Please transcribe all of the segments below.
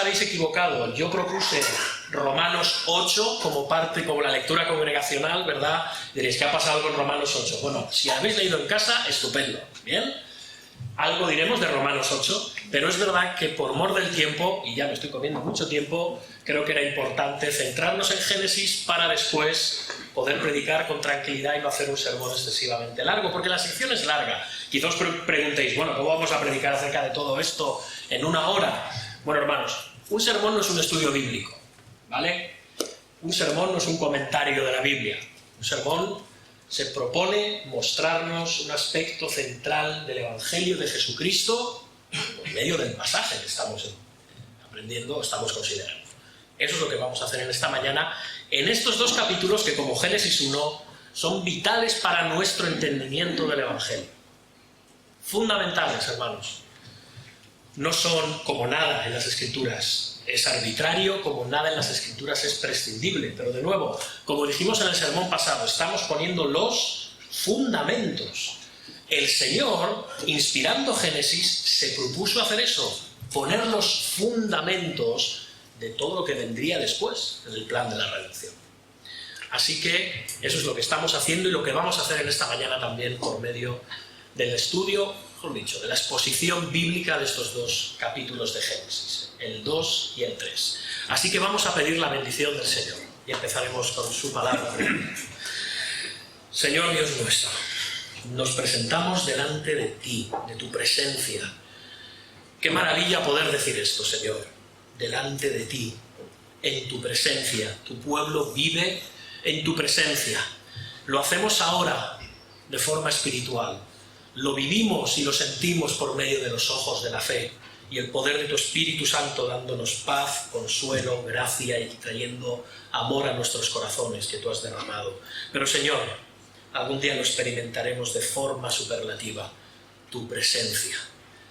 habéis equivocado. Yo propuse Romanos 8 como la lectura congregacional, ¿verdad? Diréis, ¿qué ha pasado con Romanos 8? Bueno, si habéis leído en casa, estupendo, ¿bien? Algo diremos de Romanos 8, pero es verdad que por mor del tiempo, y ya me estoy comiendo mucho tiempo, creo que era importante centrarnos en Génesis para después poder predicar con tranquilidad y no hacer un sermón excesivamente largo, porque la sección es larga. Quizá os preguntéis, bueno, ¿cómo vamos a predicar acerca de todo esto en una hora? Bueno, hermanos, un sermón no es un estudio bíblico, ¿vale? Un sermón no es un comentario de la Biblia. Un sermón se propone mostrarnos un aspecto central del Evangelio de Jesucristo por medio del pasaje que estamos aprendiendo, estamos considerando. Eso es lo que vamos a hacer en esta mañana, en estos dos capítulos que, como Génesis 1, son vitales para nuestro entendimiento del Evangelio. Fundamentales, hermanos. No son como nada en las Escrituras. Es arbitrario, como nada en las Escrituras es prescindible. Pero de nuevo, como dijimos en el sermón pasado, estamos poniendo los fundamentos. El Señor, inspirando Génesis, se propuso hacer eso, poner los fundamentos de todo lo que vendría después en el plan de la redención. Así que eso es lo que estamos haciendo y lo que vamos a hacer en esta mañana también por medio del estudio, mejor dicho, de la exposición bíblica de estos dos capítulos de Génesis, el 2 y el 3. Así que vamos a pedir la bendición del Señor y empezaremos con su palabra. Señor Dios nuestro, nos presentamos delante de ti, de tu presencia. Qué maravilla poder decir esto, Señor, delante de ti, en tu presencia. Tu pueblo vive en tu presencia. Lo hacemos ahora de forma espiritual. Lo vivimos y lo sentimos por medio de los ojos de la fe y el poder de tu Espíritu Santo dándonos paz, consuelo, gracia y trayendo amor a nuestros corazones que tú has derramado. Pero Señor, algún día lo experimentaremos de forma superlativa, tu presencia.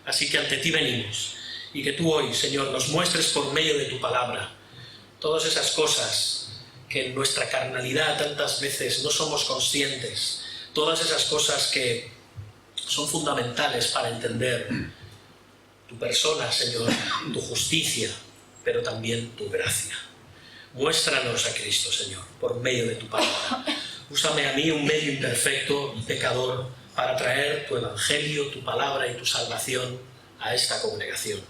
Así que ante ti venimos y que tú hoy, Señor, nos muestres por medio de tu palabra todas esas cosas que en nuestra carnalidad tantas veces no somos conscientes, todas esas cosas que son fundamentales para entender tu persona, Señor, tu justicia, pero también tu gracia. Muéstranos a Cristo, Señor, por medio de tu palabra. Úsame a mí, un medio imperfecto y pecador, para traer tu evangelio, tu palabra y tu salvación a esta congregación,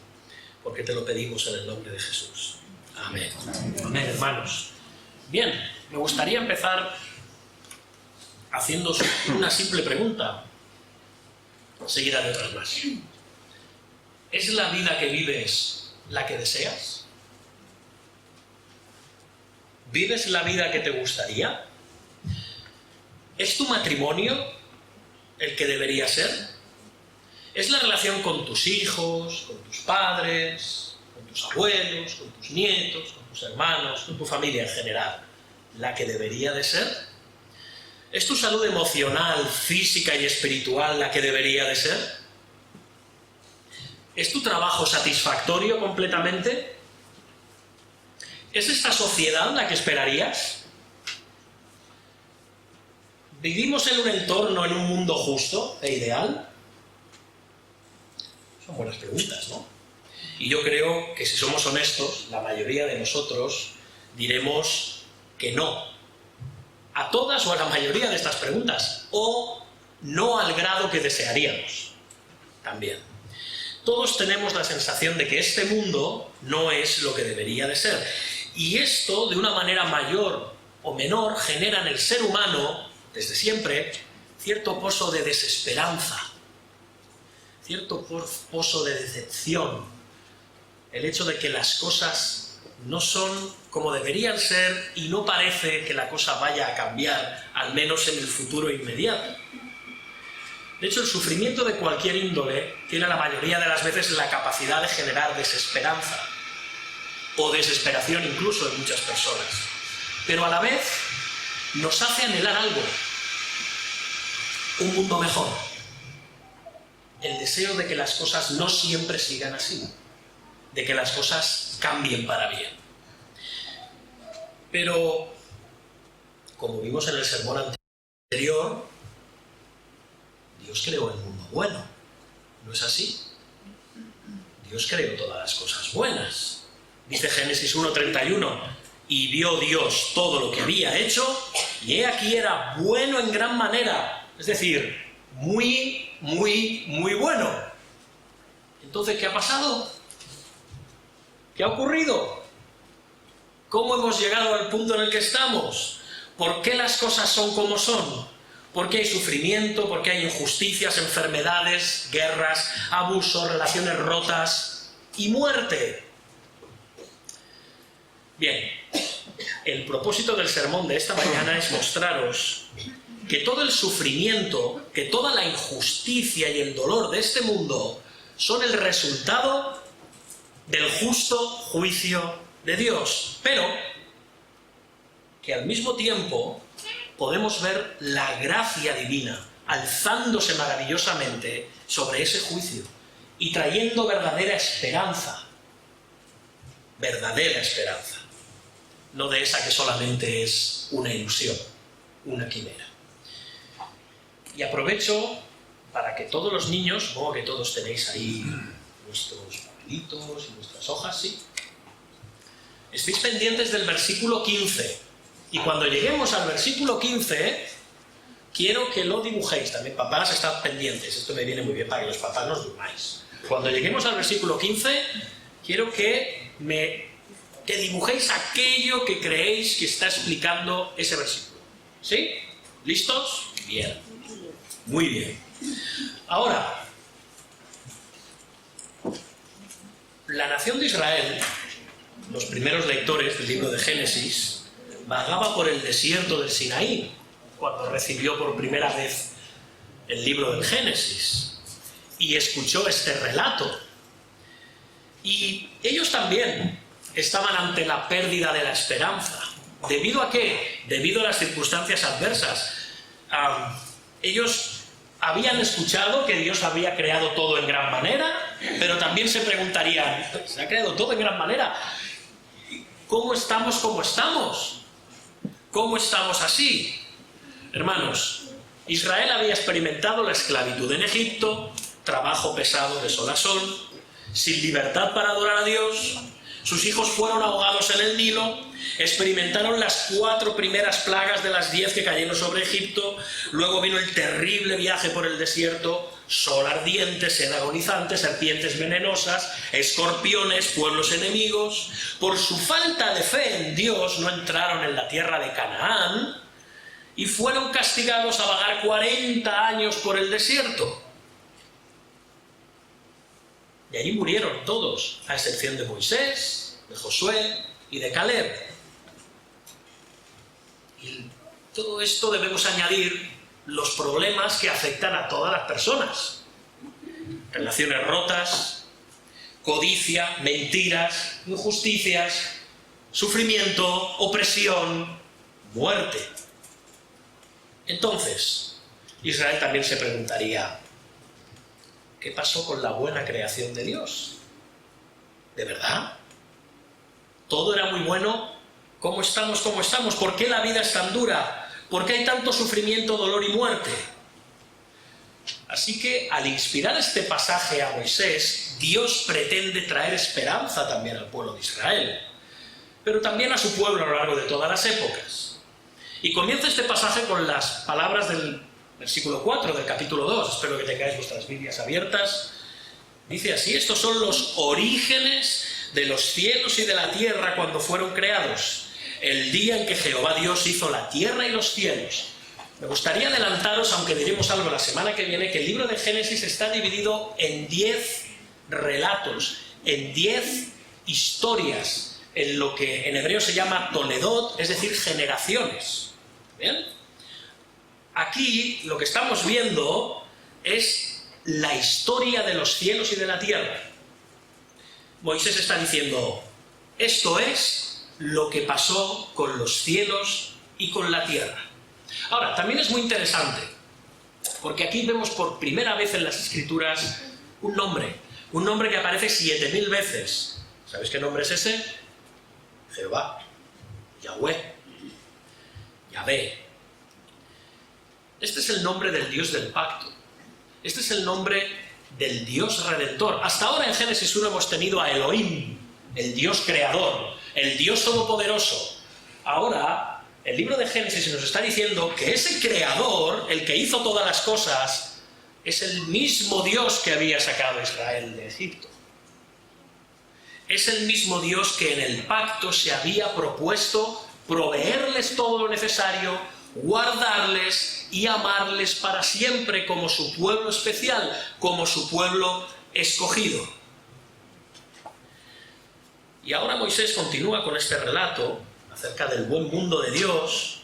porque te lo pedimos en el nombre de Jesús. Amén. Amén, hermanos. Bien, me gustaría empezar haciendo una simple pregunta, seguida de otras más. ¿Es la vida que vives la que deseas? ¿Vives la vida que te gustaría? ¿Es tu matrimonio el que debería ser? ¿Es la relación con tus hijos, con tus padres, con tus abuelos, con tus nietos, con tus hermanos, con tu familia en general, la que debería de ser? ¿Es tu salud emocional, física y espiritual la que debería de ser? ¿Es tu trabajo satisfactorio completamente? ¿Es esta sociedad la que esperarías? ¿Vivimos en un entorno, en un mundo justo e ideal? Son buenas preguntas, ¿no? Y yo creo que si somos honestos, la mayoría de nosotros diremos que no a todas o a la mayoría de estas preguntas, o no al grado que desearíamos también. Todos tenemos la sensación de que este mundo no es lo que debería de ser. Y esto, de una manera mayor o menor, genera en el ser humano, desde siempre, cierto pozo de desesperanza, cierto pozo de decepción. El hecho de que las cosas no son como deberían ser y no parece que la cosa vaya a cambiar, al menos en el futuro inmediato. De hecho, el sufrimiento de cualquier índole tiene la mayoría de las veces la capacidad de generar desesperanza, o desesperación incluso en muchas personas. Pero a la vez nos hace anhelar algo, un mundo mejor. El deseo de que las cosas no siempre sigan así, de que las cosas cambien para bien. Pero, como vimos en el sermón anterior, Dios creó el mundo bueno, ¿no es así? Dios creó todas las cosas buenas. Dice Génesis 1:31, y vio Dios todo lo que había hecho, y he aquí era bueno en gran manera, es decir, muy, muy, muy bueno. Entonces, ¿qué ha pasado? ¿Qué ha ocurrido? ¿Cómo hemos llegado al punto en el que estamos? ¿Por qué las cosas son como son? ¿Por qué hay sufrimiento? ¿Por qué hay injusticias, enfermedades, guerras, abusos, relaciones rotas y muerte? Bien, el propósito del sermón de esta mañana es mostraros que todo el sufrimiento, que toda la injusticia y el dolor de este mundo son el resultado del justo juicio de Dios, pero que al mismo tiempo podemos ver la gracia divina alzándose maravillosamente sobre ese juicio y trayendo verdadera esperanza, no de esa que solamente es una ilusión, una quimera. Y aprovecho para que todos los niños, supongo que todos tenéis ahí vuestros papelitos y vuestras hojas, ¿sí? Estéis pendientes del versículo 15. Y cuando lleguemos al versículo 15, quiero que lo dibujéis. También papás, estad pendientes. Esto me viene muy bien para que los papás no os durmáis. Cuando lleguemos al versículo 15, quiero que dibujéis aquello que creéis que está explicando ese versículo. ¿Sí? ¿Listos? Bien. Muy bien. Ahora, la nación de Israel, los primeros lectores del libro de Génesis, vagaba por el desierto del Sinaí cuando recibió por primera vez el libro del Génesis y escuchó este relato. Y ellos también estaban ante la pérdida de la esperanza. ¿Debido a qué? Debido a las circunstancias adversas. Ellos habían escuchado que Dios había creado todo en gran manera, pero también se preguntarían, ¿se ha creado todo en gran manera? ¿Cómo estamos como estamos? ¿Cómo estamos así? Hermanos, Israel había experimentado la esclavitud en Egipto, trabajo pesado de sol a sol, sin libertad para adorar a Dios. Sus hijos fueron ahogados en el Nilo, experimentaron las 4 primeras plagas de las 10 que cayeron sobre Egipto, luego vino el terrible viaje por el desierto, sol ardiente, sed agonizante, serpientes venenosas, escorpiones, pueblos enemigos. Por su falta de fe en Dios no entraron en la tierra de Canaán y fueron castigados a vagar 40 años por el desierto. Y allí murieron todos, a excepción de Moisés, de Josué y de Caleb. Y todo esto debemos añadir los problemas que afectan a todas las personas. Relaciones rotas, codicia, mentiras, injusticias, sufrimiento, opresión, muerte. Entonces, Israel también se preguntaría, ¿qué pasó con la buena creación de Dios? ¿De verdad? ¿Todo era muy bueno? ¿Cómo estamos? ¿Cómo estamos? ¿Por qué la vida es tan dura? ¿Por qué hay tanto sufrimiento, dolor y muerte? Así que, al inspirar este pasaje a Moisés, Dios pretende traer esperanza también al pueblo de Israel, pero también a su pueblo a lo largo de todas las épocas. Y comienza este pasaje con las palabras del versículo 4 del capítulo 2, espero que tengáis vuestras Biblias abiertas. Dice así: estos son los orígenes de los cielos y de la tierra cuando fueron creados, el día en que Jehová Dios hizo la tierra y los cielos. Me gustaría adelantaros, aunque diremos algo la semana que viene, que el libro de Génesis está dividido en 10 relatos, en 10 historias, en lo que en hebreo se llama toledot, es decir, generaciones. ¿Bien? Aquí lo que estamos viendo es la historia de los cielos y de la tierra. Moisés está diciendo, esto es lo que pasó con los cielos y con la tierra. Ahora, también es muy interesante, porque aquí vemos por primera vez en las Escrituras un nombre que aparece 7000 veces. ¿Sabéis qué nombre es ese? Jehová, Yahweh, Yahvé. Este es el nombre del Dios del pacto. Este es el nombre del Dios redentor. Hasta ahora en Génesis 1 hemos tenido a Elohim, el Dios creador, el Dios todopoderoso. Ahora, el libro de Génesis nos está diciendo que ese creador, el que hizo todas las cosas, es el mismo Dios que había sacado a Israel de Egipto. Es el mismo Dios que en el pacto se había propuesto proveerles todo lo necesario, guardarles y amarles para siempre como su pueblo especial, como su pueblo escogido. Y ahora Moisés continúa con este relato acerca del buen mundo de Dios.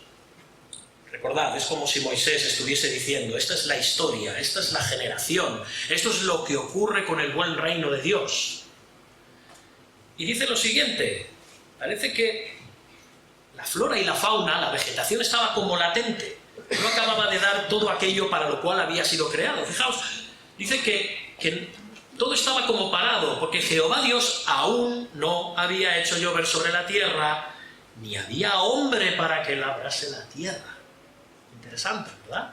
Recordad, es como si Moisés estuviese diciendo, esta es la historia, esta es la generación, esto es lo que ocurre con el buen reino de Dios. Y dice lo siguiente, parece que la flora y la fauna, la vegetación estaba como latente, no acababa de dar todo aquello para lo cual había sido creado. Fijaos, dice que todo estaba como parado, porque Jehová Dios aún no había hecho llover sobre la tierra, ni había hombre para que labrase la tierra. Interesante, ¿verdad?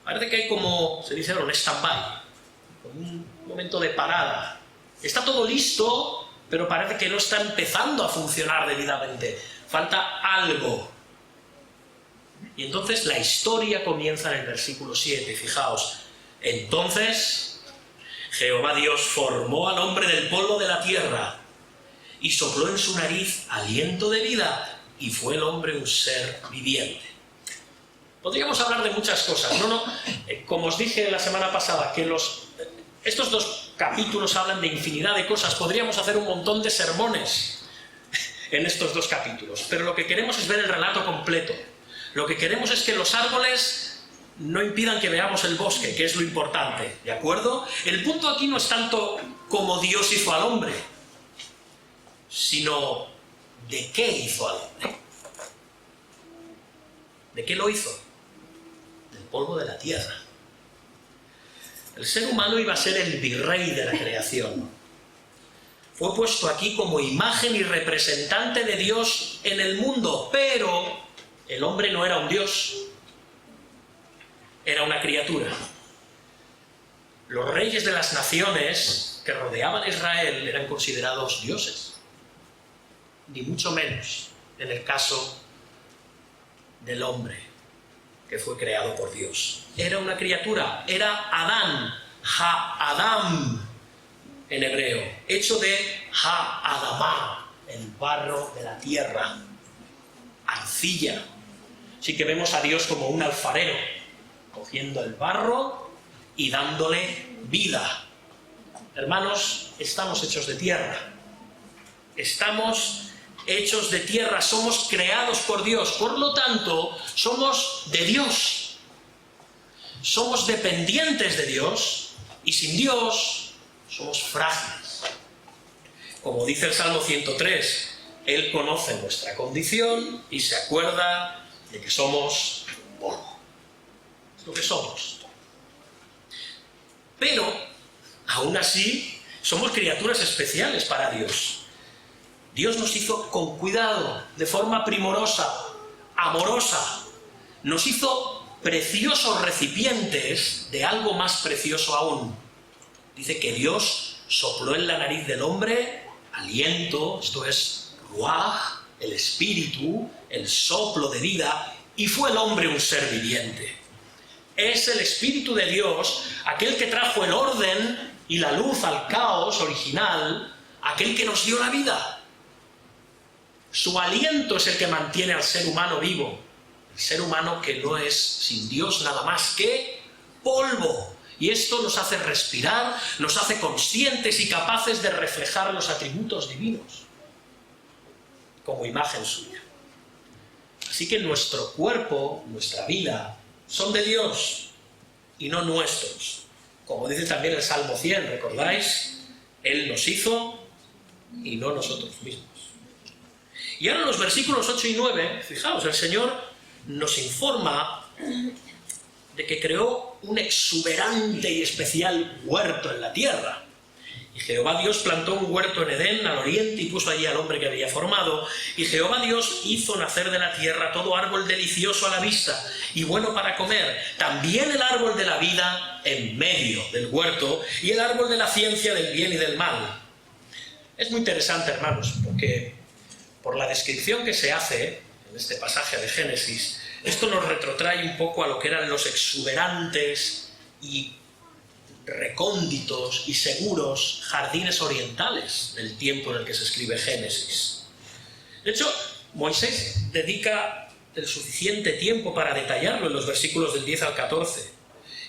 Parece que hay como, se dice ahora, un stand-by, un momento de parada. Está todo listo, pero parece que no está empezando a funcionar debidamente. Falta algo. Y entonces la historia comienza en el versículo 7, fijaos. Entonces Jehová Dios formó al hombre del polvo de la tierra y sopló en su nariz aliento de vida, y fue el hombre un ser viviente. Podríamos hablar de muchas cosas, como os dije la semana pasada, que estos dos capítulos hablan de infinidad de cosas. Podríamos hacer un montón de sermones en estos dos capítulos, pero lo que queremos es ver el relato completo. Lo que queremos es que los árboles no impidan que veamos el bosque, que es lo importante, ¿de acuerdo? El punto aquí no es tanto cómo Dios hizo al hombre, sino de qué hizo al hombre. ¿De qué lo hizo? Del polvo de la tierra. El ser humano iba a ser el virrey de la creación. Fue puesto aquí como imagen y representante de Dios en el mundo, pero el hombre no era un Dios, era una criatura. Los reyes de las naciones que rodeaban a Israel eran considerados dioses, ni mucho menos en el caso del hombre que fue creado por Dios. Era una criatura, era Adán, Ha-Adam en hebreo, hecho de Ha-Adamá, el barro de la tierra, arcilla. Así que vemos a Dios como un alfarero, cogiendo el barro y dándole vida. Hermanos, estamos hechos de tierra. Estamos hechos de tierra, somos creados por Dios, por lo tanto, somos de Dios. Somos dependientes de Dios, y sin Dios somos frágiles. Como dice el Salmo 103, Él conoce nuestra condición y se acuerda de que somos polvo. Es lo que somos. Pero, aún así, somos criaturas especiales para Dios. Dios nos hizo con cuidado, de forma primorosa, amorosa. Nos hizo preciosos recipientes de algo más precioso aún. Dice que Dios sopló en la nariz del hombre aliento, esto es ruaj, el espíritu, el soplo de vida, y fue el hombre un ser viviente. Es el Espíritu de Dios, aquel que trajo el orden y la luz al caos original, aquel que nos dio la vida. Su aliento es el que mantiene al ser humano vivo. El ser humano que no es sin Dios nada más que polvo. Y esto nos hace respirar, nos hace conscientes y capaces de reflejar los atributos divinos como imagen suya. Así que nuestro cuerpo, nuestra vida, son de Dios y no nuestros. Como dice también el Salmo 100, ¿recordáis? Él nos hizo y no nosotros mismos. Y ahora en los versículos 8 y 9, fijaos, el Señor nos informa de que creó un exuberante y especial huerto en la tierra. Y Jehová Dios plantó un huerto en Edén, al oriente, y puso allí al hombre que había formado. Y Jehová Dios hizo nacer de la tierra todo árbol delicioso a la vista y bueno para comer. También el árbol de la vida en medio del huerto y el árbol de la ciencia del bien y del mal. Es muy interesante, hermanos, porque por la descripción que se hace en este pasaje de Génesis, esto nos retrotrae un poco a lo que eran los exuberantes y recónditos y seguros jardines orientales del tiempo en el que se escribe Génesis. De hecho, Moisés dedica el suficiente tiempo para detallarlo en los versículos del 10 al 14.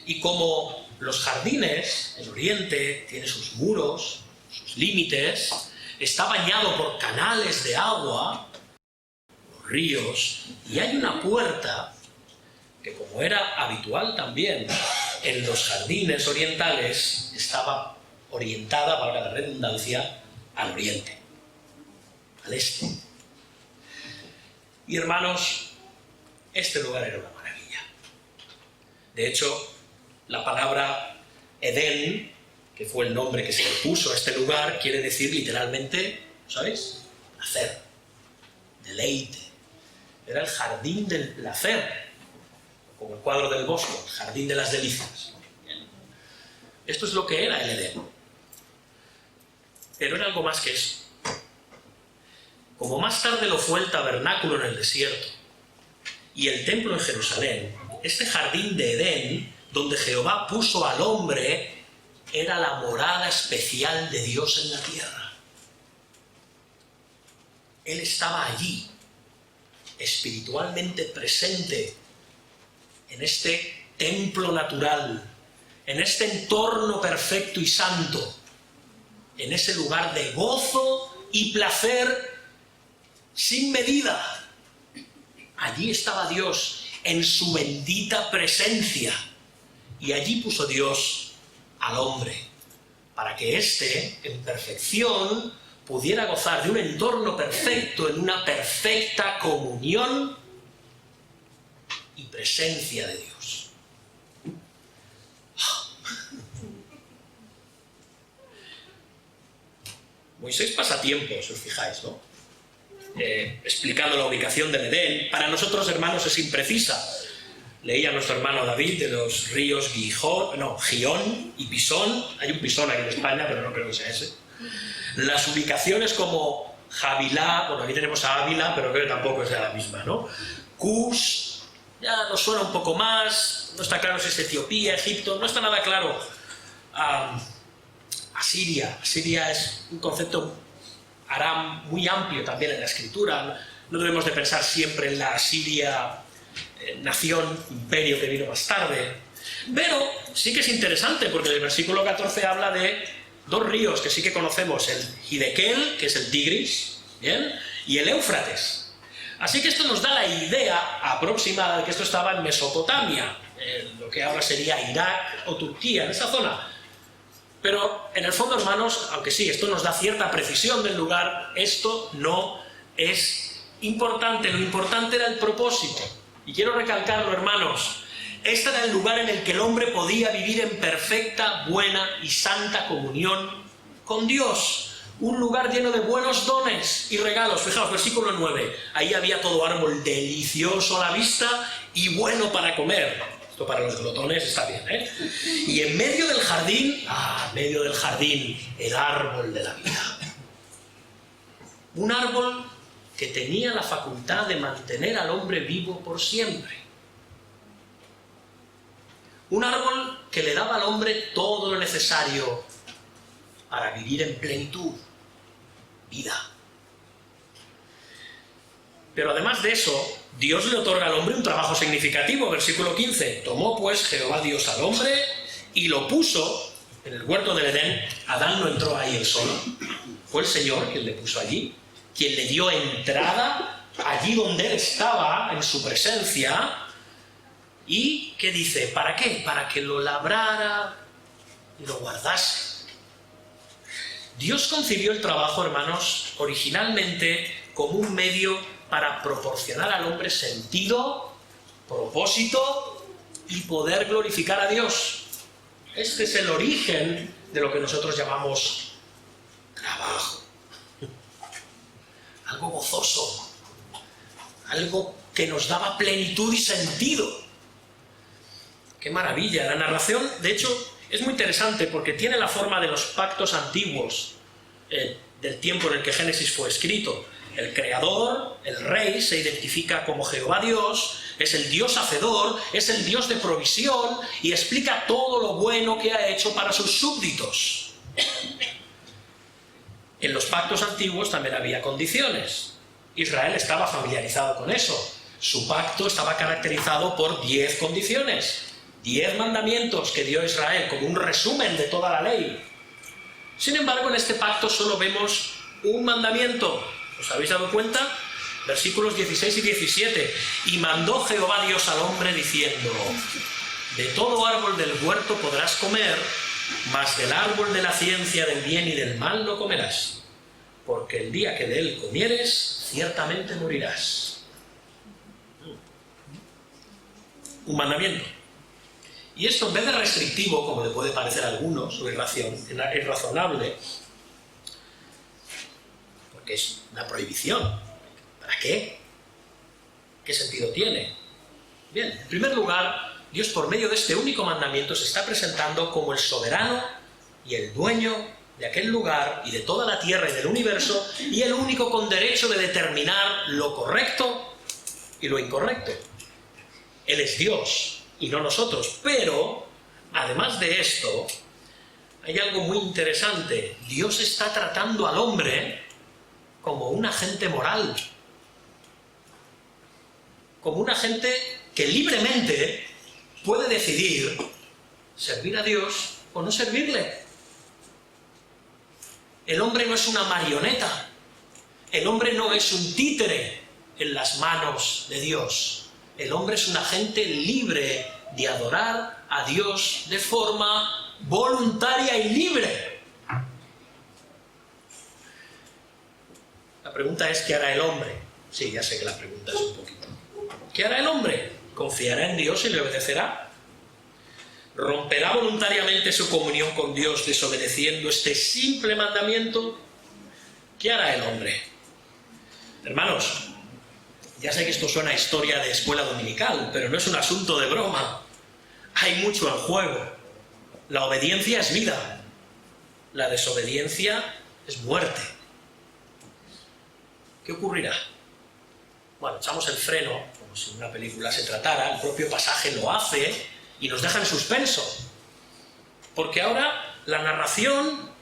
Y como los jardines, el oriente, tiene sus muros, sus límites, está bañado por canales de agua, los ríos, y hay una puerta que, como era habitual también en los jardines orientales, estaba orientada, valga la redundancia, al oriente, al este. Y hermanos, este lugar era una maravilla. De hecho, la palabra Edén, que fue el nombre que se le puso a este lugar, quiere decir literalmente, ¿sabéis? Placer, deleite. Era el jardín del placer, como el cuadro del Bosco, el jardín de las delicias. Esto es lo que era el Edén. Pero era algo más que eso. Como más tarde lo fue el tabernáculo en el desierto y el templo en Jerusalén, este jardín de Edén, donde Jehová puso al hombre, era la morada especial de Dios en la tierra. Él estaba allí, espiritualmente presente, en este templo natural, en este entorno perfecto y santo, en ese lugar de gozo y placer sin medida. Allí estaba Dios, en su bendita presencia, y allí puso Dios al hombre, para que éste, en perfección, pudiera gozar de un entorno perfecto, en una perfecta comunión y presencia de Dios. Moisés pasa tiempo, si os fijáis, ¿no? Explicando la ubicación del Edén. Para nosotros, hermanos, es imprecisa. Leía nuestro hermano David de los ríos Gihón y Pisón. Hay un Pisón aquí en España, pero no creo que sea ese. Las ubicaciones como Javilá, bueno, aquí tenemos a Ávila, pero creo que tampoco sea la misma, ¿no? Cus, ya nos suena un poco más, no está claro si es Etiopía, Egipto, no está nada claro. Asiria es un concepto Aram muy amplio también en la escritura. No debemos de pensar siempre en la Asiria, nación, imperio que vino más tarde. Pero sí que es interesante porque el versículo 14 habla de dos ríos que sí que conocemos, el Hidekel, que es el Tigris, ¿bien? Y el Éufrates. Así que esto nos da la idea aproximada de que esto estaba en Mesopotamia, lo que ahora sería Irak o Turquía, en esa zona. Pero en el fondo, hermanos, aunque sí, esto nos da cierta precisión del lugar, esto no es importante. Lo importante era el propósito. Y quiero recalcarlo, hermanos. Este era el lugar en el que el hombre podía vivir en perfecta, buena y santa comunión con Dios. Un lugar lleno de buenos dones y regalos. Fijaos, versículo 9. Ahí había todo árbol delicioso a la vista y bueno para comer. Esto para los glotones está bien, ¿eh? Y en medio del jardín, el árbol de la vida. Un árbol que tenía la facultad de mantener al hombre vivo por siempre. Un árbol que le daba al hombre todo lo necesario para vivir en plenitud, vida. Pero además de eso, Dios le otorga al hombre un trabajo significativo. Versículo 15. Tomó pues Jehová Dios al hombre y lo puso en el huerto del Edén. Adán no entró ahí él solo. Fue el Señor quien le puso allí, quien le dio entrada allí donde él estaba, en su presencia. ¿Y qué dice? ¿Para qué? Para que lo labrara y lo guardase. Dios concibió el trabajo, hermanos, originalmente como un medio para proporcionar al hombre sentido, propósito y poder glorificar a Dios. Este es el origen de lo que nosotros llamamos trabajo. Algo gozoso, algo que nos daba plenitud y sentido. ¡Qué maravilla! La narración, de hecho, es muy interesante porque tiene la forma de los pactos antiguos. del tiempo en el que Génesis fue escrito. El creador, el rey, se identifica como Jehová Dios, es el Dios hacedor, es el Dios de provisión y explica todo lo bueno que ha hecho para sus súbditos. En los pactos antiguos también había condiciones. Israel estaba familiarizado con eso. Su pacto estaba caracterizado por 10 condiciones, 10 mandamientos que dio Israel como un resumen de toda la ley. Sin embargo, en este pacto solo vemos un mandamiento. ¿Os habéis dado cuenta? Versículos 16 y 17. Y mandó Jehová Dios al hombre diciendo: de todo árbol del huerto podrás comer, mas del árbol de la ciencia del bien y del mal no comerás, porque el día que de él comieres, ciertamente morirás. Un mandamiento. Y esto, en vez de restrictivo, como le puede parecer a algunos, o irrazonable, porque es una prohibición. ¿Para qué? ¿Qué sentido tiene? Bien, en primer lugar, Dios, por medio de este único mandamiento, se está presentando como el soberano y el dueño de aquel lugar y de toda la tierra y del universo, y el único con derecho de determinar lo correcto y lo incorrecto. Él es Dios y no nosotros, pero además de esto hay algo muy interesante. Dios está tratando al hombre como un agente moral, como un agente que libremente puede decidir servir a Dios o no servirle. El hombre no es una marioneta, el hombre no es un títere en las manos de Dios. El hombre es un agente libre de adorar a Dios de forma voluntaria y libre. La pregunta es: ¿qué hará el hombre? Sí, ya sé que la pregunta es un poquito. ¿Qué hará el hombre? ¿Confiará en Dios y le obedecerá? ¿Romperá voluntariamente su comunión con Dios desobedeciendo este simple mandamiento? ¿Qué hará el hombre? Hermanos, ya sé que esto suena a historia de escuela dominical, pero no es un asunto de broma. Hay mucho en juego. La obediencia es vida. La desobediencia es muerte. ¿Qué ocurrirá? Bueno, echamos el freno, como si una película se tratara, el propio pasaje lo hace y nos deja en suspenso. Porque ahora la narración,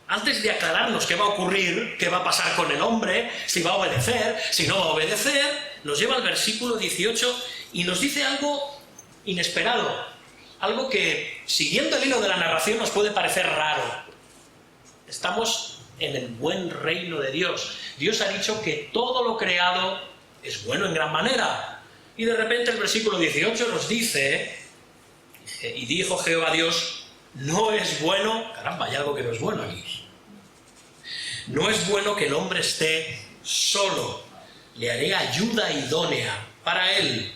antes de aclararnos qué va a ocurrir, qué va a pasar con el hombre, si va a obedecer, si no va a obedecer, nos lleva al versículo 18 y nos dice algo inesperado, algo que, siguiendo el hilo de la narración, nos puede parecer raro. Estamos en el buen reino de Dios. Dios ha dicho que todo lo creado es bueno en gran manera. Y de repente el versículo 18 nos dice: y dijo Jehová Dios, no es bueno, caramba, hay algo que no es bueno aquí. No es bueno que el hombre esté solo, le haré ayuda idónea para él.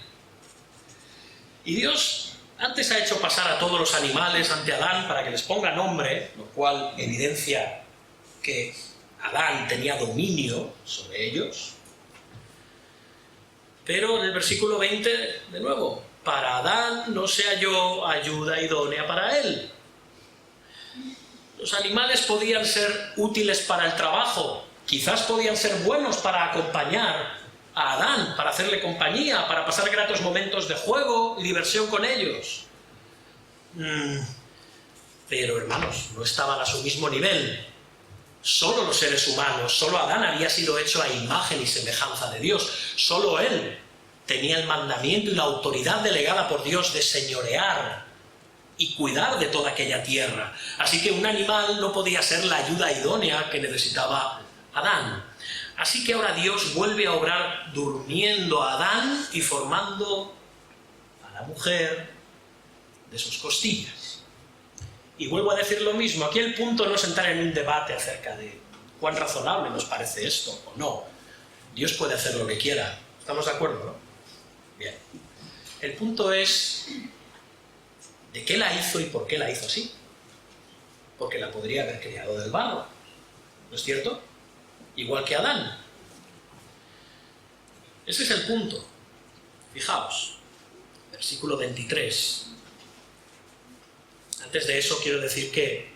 Y Dios antes ha hecho pasar a todos los animales ante Adán para que les ponga nombre, lo cual evidencia que Adán tenía dominio sobre ellos. Pero en el versículo 20, de nuevo, para Adán no se halló ayuda idónea para él. Los animales podían ser útiles para el trabajo, quizás podían ser buenos para acompañar a Adán, para hacerle compañía, para pasar gratos momentos de juego y diversión con ellos. Pero, hermanos, no estaban a su mismo nivel. Solo los seres humanos, solo Adán había sido hecho a imagen y semejanza de Dios. Solo él tenía el mandamiento y la autoridad delegada por Dios de señorear y cuidar de toda aquella tierra. Así que un animal no podía ser la ayuda idónea que necesitaba Adán. Así que ahora Dios vuelve a obrar durmiendo a Adán y formando a la mujer de sus costillas. Y vuelvo a decir lo mismo, aquí el punto no es entrar en un debate acerca de cuán razonable nos parece esto o no. Dios puede hacer lo que quiera. ¿Estamos de acuerdo, no? Bien. El punto es de qué la hizo y por qué la hizo así. Porque la podría haber creado del barro, ¿no es cierto? Igual que Adán. Ese es el punto. Fijaos, versículo 23. Antes de eso quiero decir que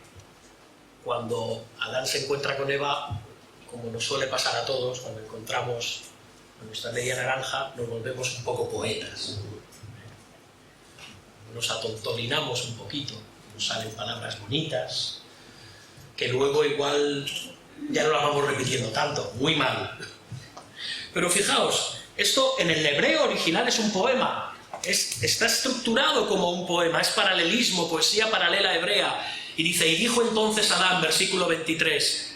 cuando Adán se encuentra con Eva, como nos suele pasar a todos, cuando encontramos a nuestra media naranja, nos volvemos un poco poetas. Nos atontolinamos un poquito, nos salen palabras bonitas, que luego igual ya no las vamos repitiendo tanto, muy mal. Pero fijaos, esto en el hebreo original es un poema, está estructurado como un poema, es paralelismo, poesía paralela hebrea. Y dice, y dijo entonces Adán, versículo 23,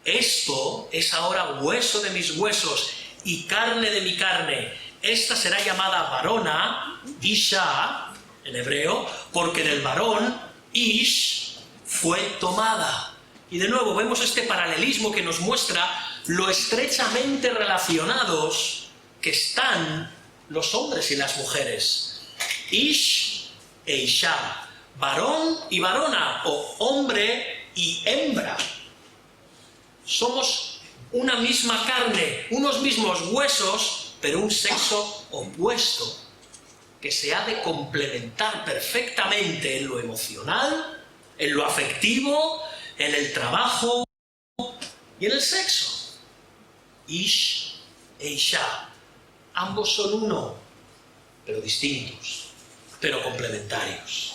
esto es ahora hueso de mis huesos y carne de mi carne. Esta será llamada varona, Isha, en hebreo, porque del varón, Ish, fue tomada. Y de nuevo vemos este paralelismo que nos muestra lo estrechamente relacionados que están los hombres y las mujeres. Ish e Isha, varón y varona, o hombre y hembra. Somos una misma carne, unos mismos huesos, pero un sexo opuesto, que se ha de complementar perfectamente en lo emocional, en lo afectivo, en el trabajo y en el sexo. Ish e Isha, ambos son uno, pero distintos, pero complementarios.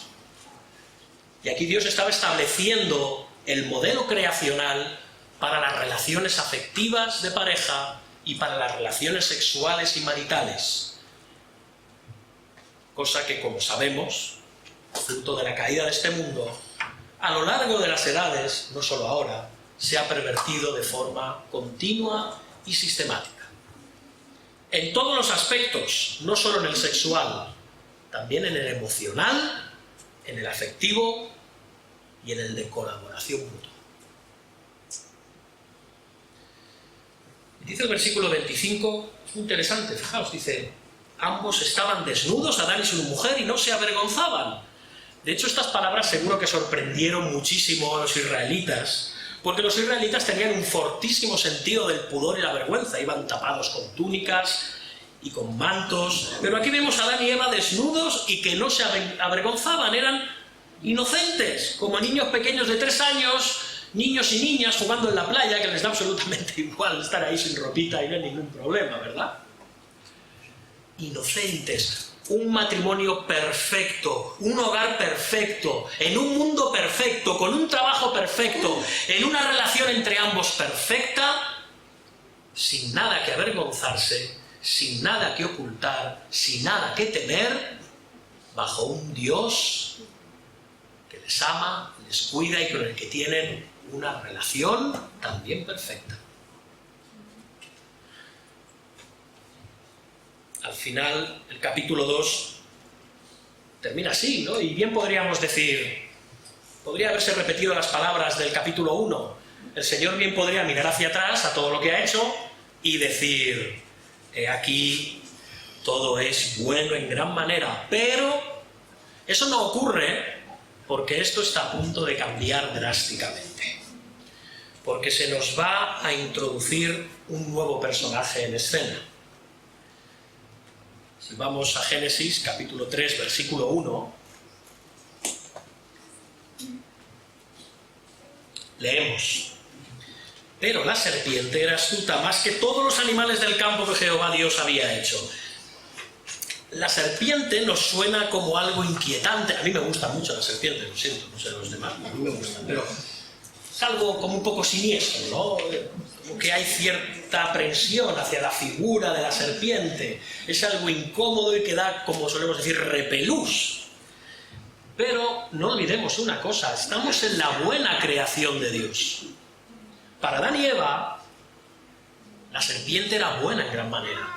Y aquí Dios estaba estableciendo el modelo creacional para las relaciones afectivas de pareja y para las relaciones sexuales y maritales. Cosa que, como sabemos, fruto de la caída de este mundo, a lo largo de las edades, no solo ahora, se ha pervertido de forma continua y sistemática. En todos los aspectos, no solo en el sexual, también en el emocional, en el afectivo y en el de colaboración mutua. Dice el versículo 25, es muy interesante, fijaos, dice, ambos estaban desnudos, Adán y su mujer, y no se avergonzaban. De hecho, estas palabras seguro que sorprendieron muchísimo a los israelitas, porque los israelitas tenían un fortísimo sentido del pudor y la vergüenza, iban tapados con túnicas y con mantos, pero aquí vemos a Adán y Eva desnudos y que no se avergonzaban, eran inocentes, como niños pequeños de 3 años, niños y niñas jugando en la playa, que les da absolutamente igual estar ahí sin ropita y no hay ningún problema, ¿verdad? Inocentes, un matrimonio perfecto, un hogar perfecto, en un mundo perfecto, con un trabajo perfecto, en una relación entre ambos perfecta, sin nada que avergonzarse, sin nada que ocultar, sin nada que temer, bajo un Dios que les ama, les cuida y con el que tienen una relación también perfecta. Al final, el capítulo 2 termina así, ¿no? Y bien podríamos decir, podría haberse repetido las palabras del capítulo 1. El Señor bien podría mirar hacia atrás a todo lo que ha hecho y decir, he aquí, todo es bueno en gran manera, pero eso no ocurre porque esto está a punto de cambiar drásticamente. Porque se nos va a introducir un nuevo personaje en escena. Si vamos a Génesis, capítulo 3, versículo 1, leemos. Pero la serpiente era astuta más que todos los animales del campo que Jehová Dios había hecho. La serpiente nos suena como algo inquietante. A mí me gusta mucho la serpiente, lo siento, no sé los demás, a mí me gusta, pero es algo como un poco siniestro, ¿no? Como que hay cierta aprensión hacia la figura de la serpiente. Es algo incómodo y que da, como solemos decir, repelús. Pero no olvidemos una cosa, estamos en la buena creación de Dios. Para Adán y Eva, la serpiente era buena en gran manera.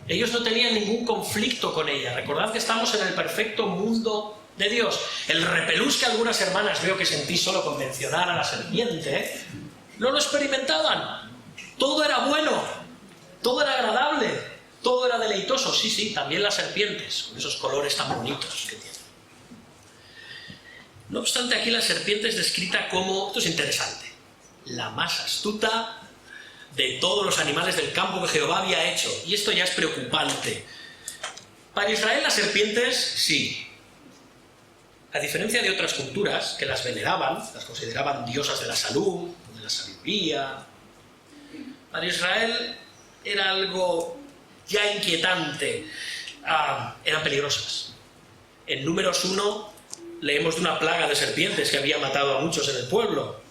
Ellos no tenían ningún conflicto con ella. Recordad que estamos en el perfecto mundo de Dios. El repelús que algunas hermanas veo que sentí solo con mencionar a la serpiente, no lo experimentaban. Todo era bueno, todo era agradable, todo era deleitoso. Sí, sí, también las serpientes, con esos colores tan bonitos que tienen. No obstante, aquí la serpiente es descrita como, esto es interesante, la más astuta de todos los animales del campo que Jehová había hecho. Y esto ya es preocupante. Para Israel las serpientes, sí. A diferencia de otras culturas que las veneraban, las consideraban diosas de la salud, de la sabiduría. Para Israel era algo ya inquietante. Eran peligrosas. En Números 1 leemos de una plaga de serpientes que había matado a muchos en el pueblo.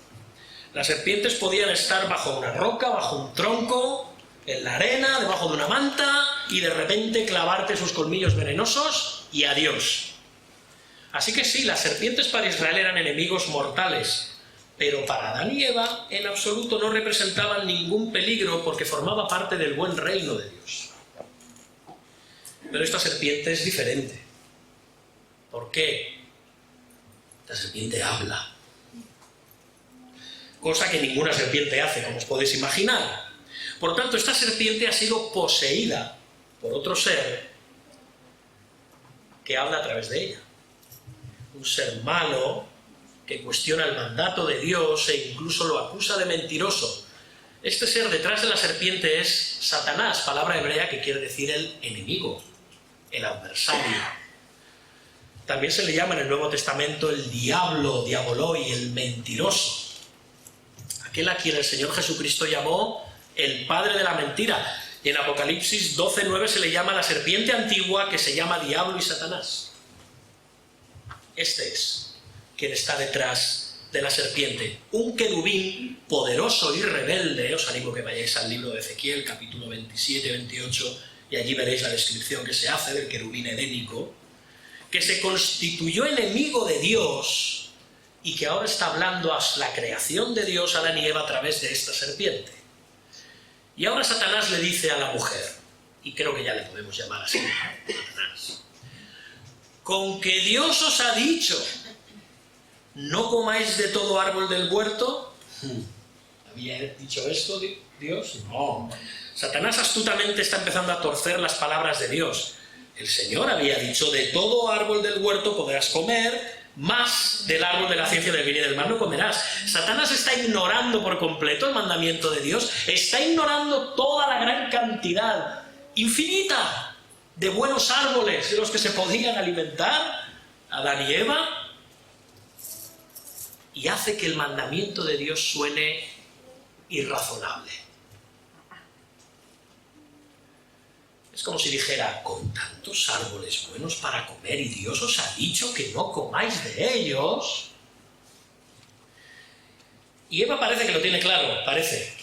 Las serpientes podían estar bajo una roca, bajo un tronco, en la arena, debajo de una manta, y de repente clavarte sus colmillos venenosos y adiós. Así que sí, las serpientes para Israel eran enemigos mortales, pero para Adán y Eva en absoluto no representaban ningún peligro porque formaba parte del buen reino de Dios. Pero esta serpiente es diferente. ¿Por qué? La serpiente habla. Cosa que ninguna serpiente hace, como os podéis imaginar. Por tanto, esta serpiente ha sido poseída por otro ser que habla a través de ella. Un ser malo que cuestiona el mandato de Dios e incluso lo acusa de mentiroso. Este ser detrás de la serpiente es Satanás, palabra hebrea que quiere decir el enemigo, el adversario. También se le llama en el Nuevo Testamento el diablo, diaboloi, el mentiroso. Aquel a quien el Señor Jesucristo llamó el padre de la mentira. Y en Apocalipsis 12:9 se le llama la serpiente antigua que se llama diablo y Satanás. Este es quien está detrás de la serpiente. Un querubín poderoso y rebelde. Os animo que vayáis al libro de Ezequiel, capítulo 27, 28, y allí veréis la descripción que se hace del querubín edénico, que se constituyó enemigo de Dios y que ahora está hablando a la creación de Dios, a Adán y Eva, a través de esta serpiente. Y ahora Satanás le dice a la mujer, y creo que ya le podemos llamar así, Satanás, con que Dios os ha dicho, no comáis de todo árbol del huerto. ¿Había dicho esto Dios? No. Satanás astutamente está empezando a torcer las palabras de Dios. El Señor había dicho, de todo árbol del huerto podrás comer, más del árbol de la ciencia del bien y del mal no comerás. Satanás está ignorando por completo el mandamiento de Dios, está ignorando toda la gran cantidad infinita de buenos árboles de los que se podían alimentar Adán y Eva, y hace que el mandamiento de Dios suene irrazonable. Es como si dijera, con tantos árboles buenos para comer y Dios os ha dicho que no comáis de ellos. Y Eva parece que lo tiene claro, parece.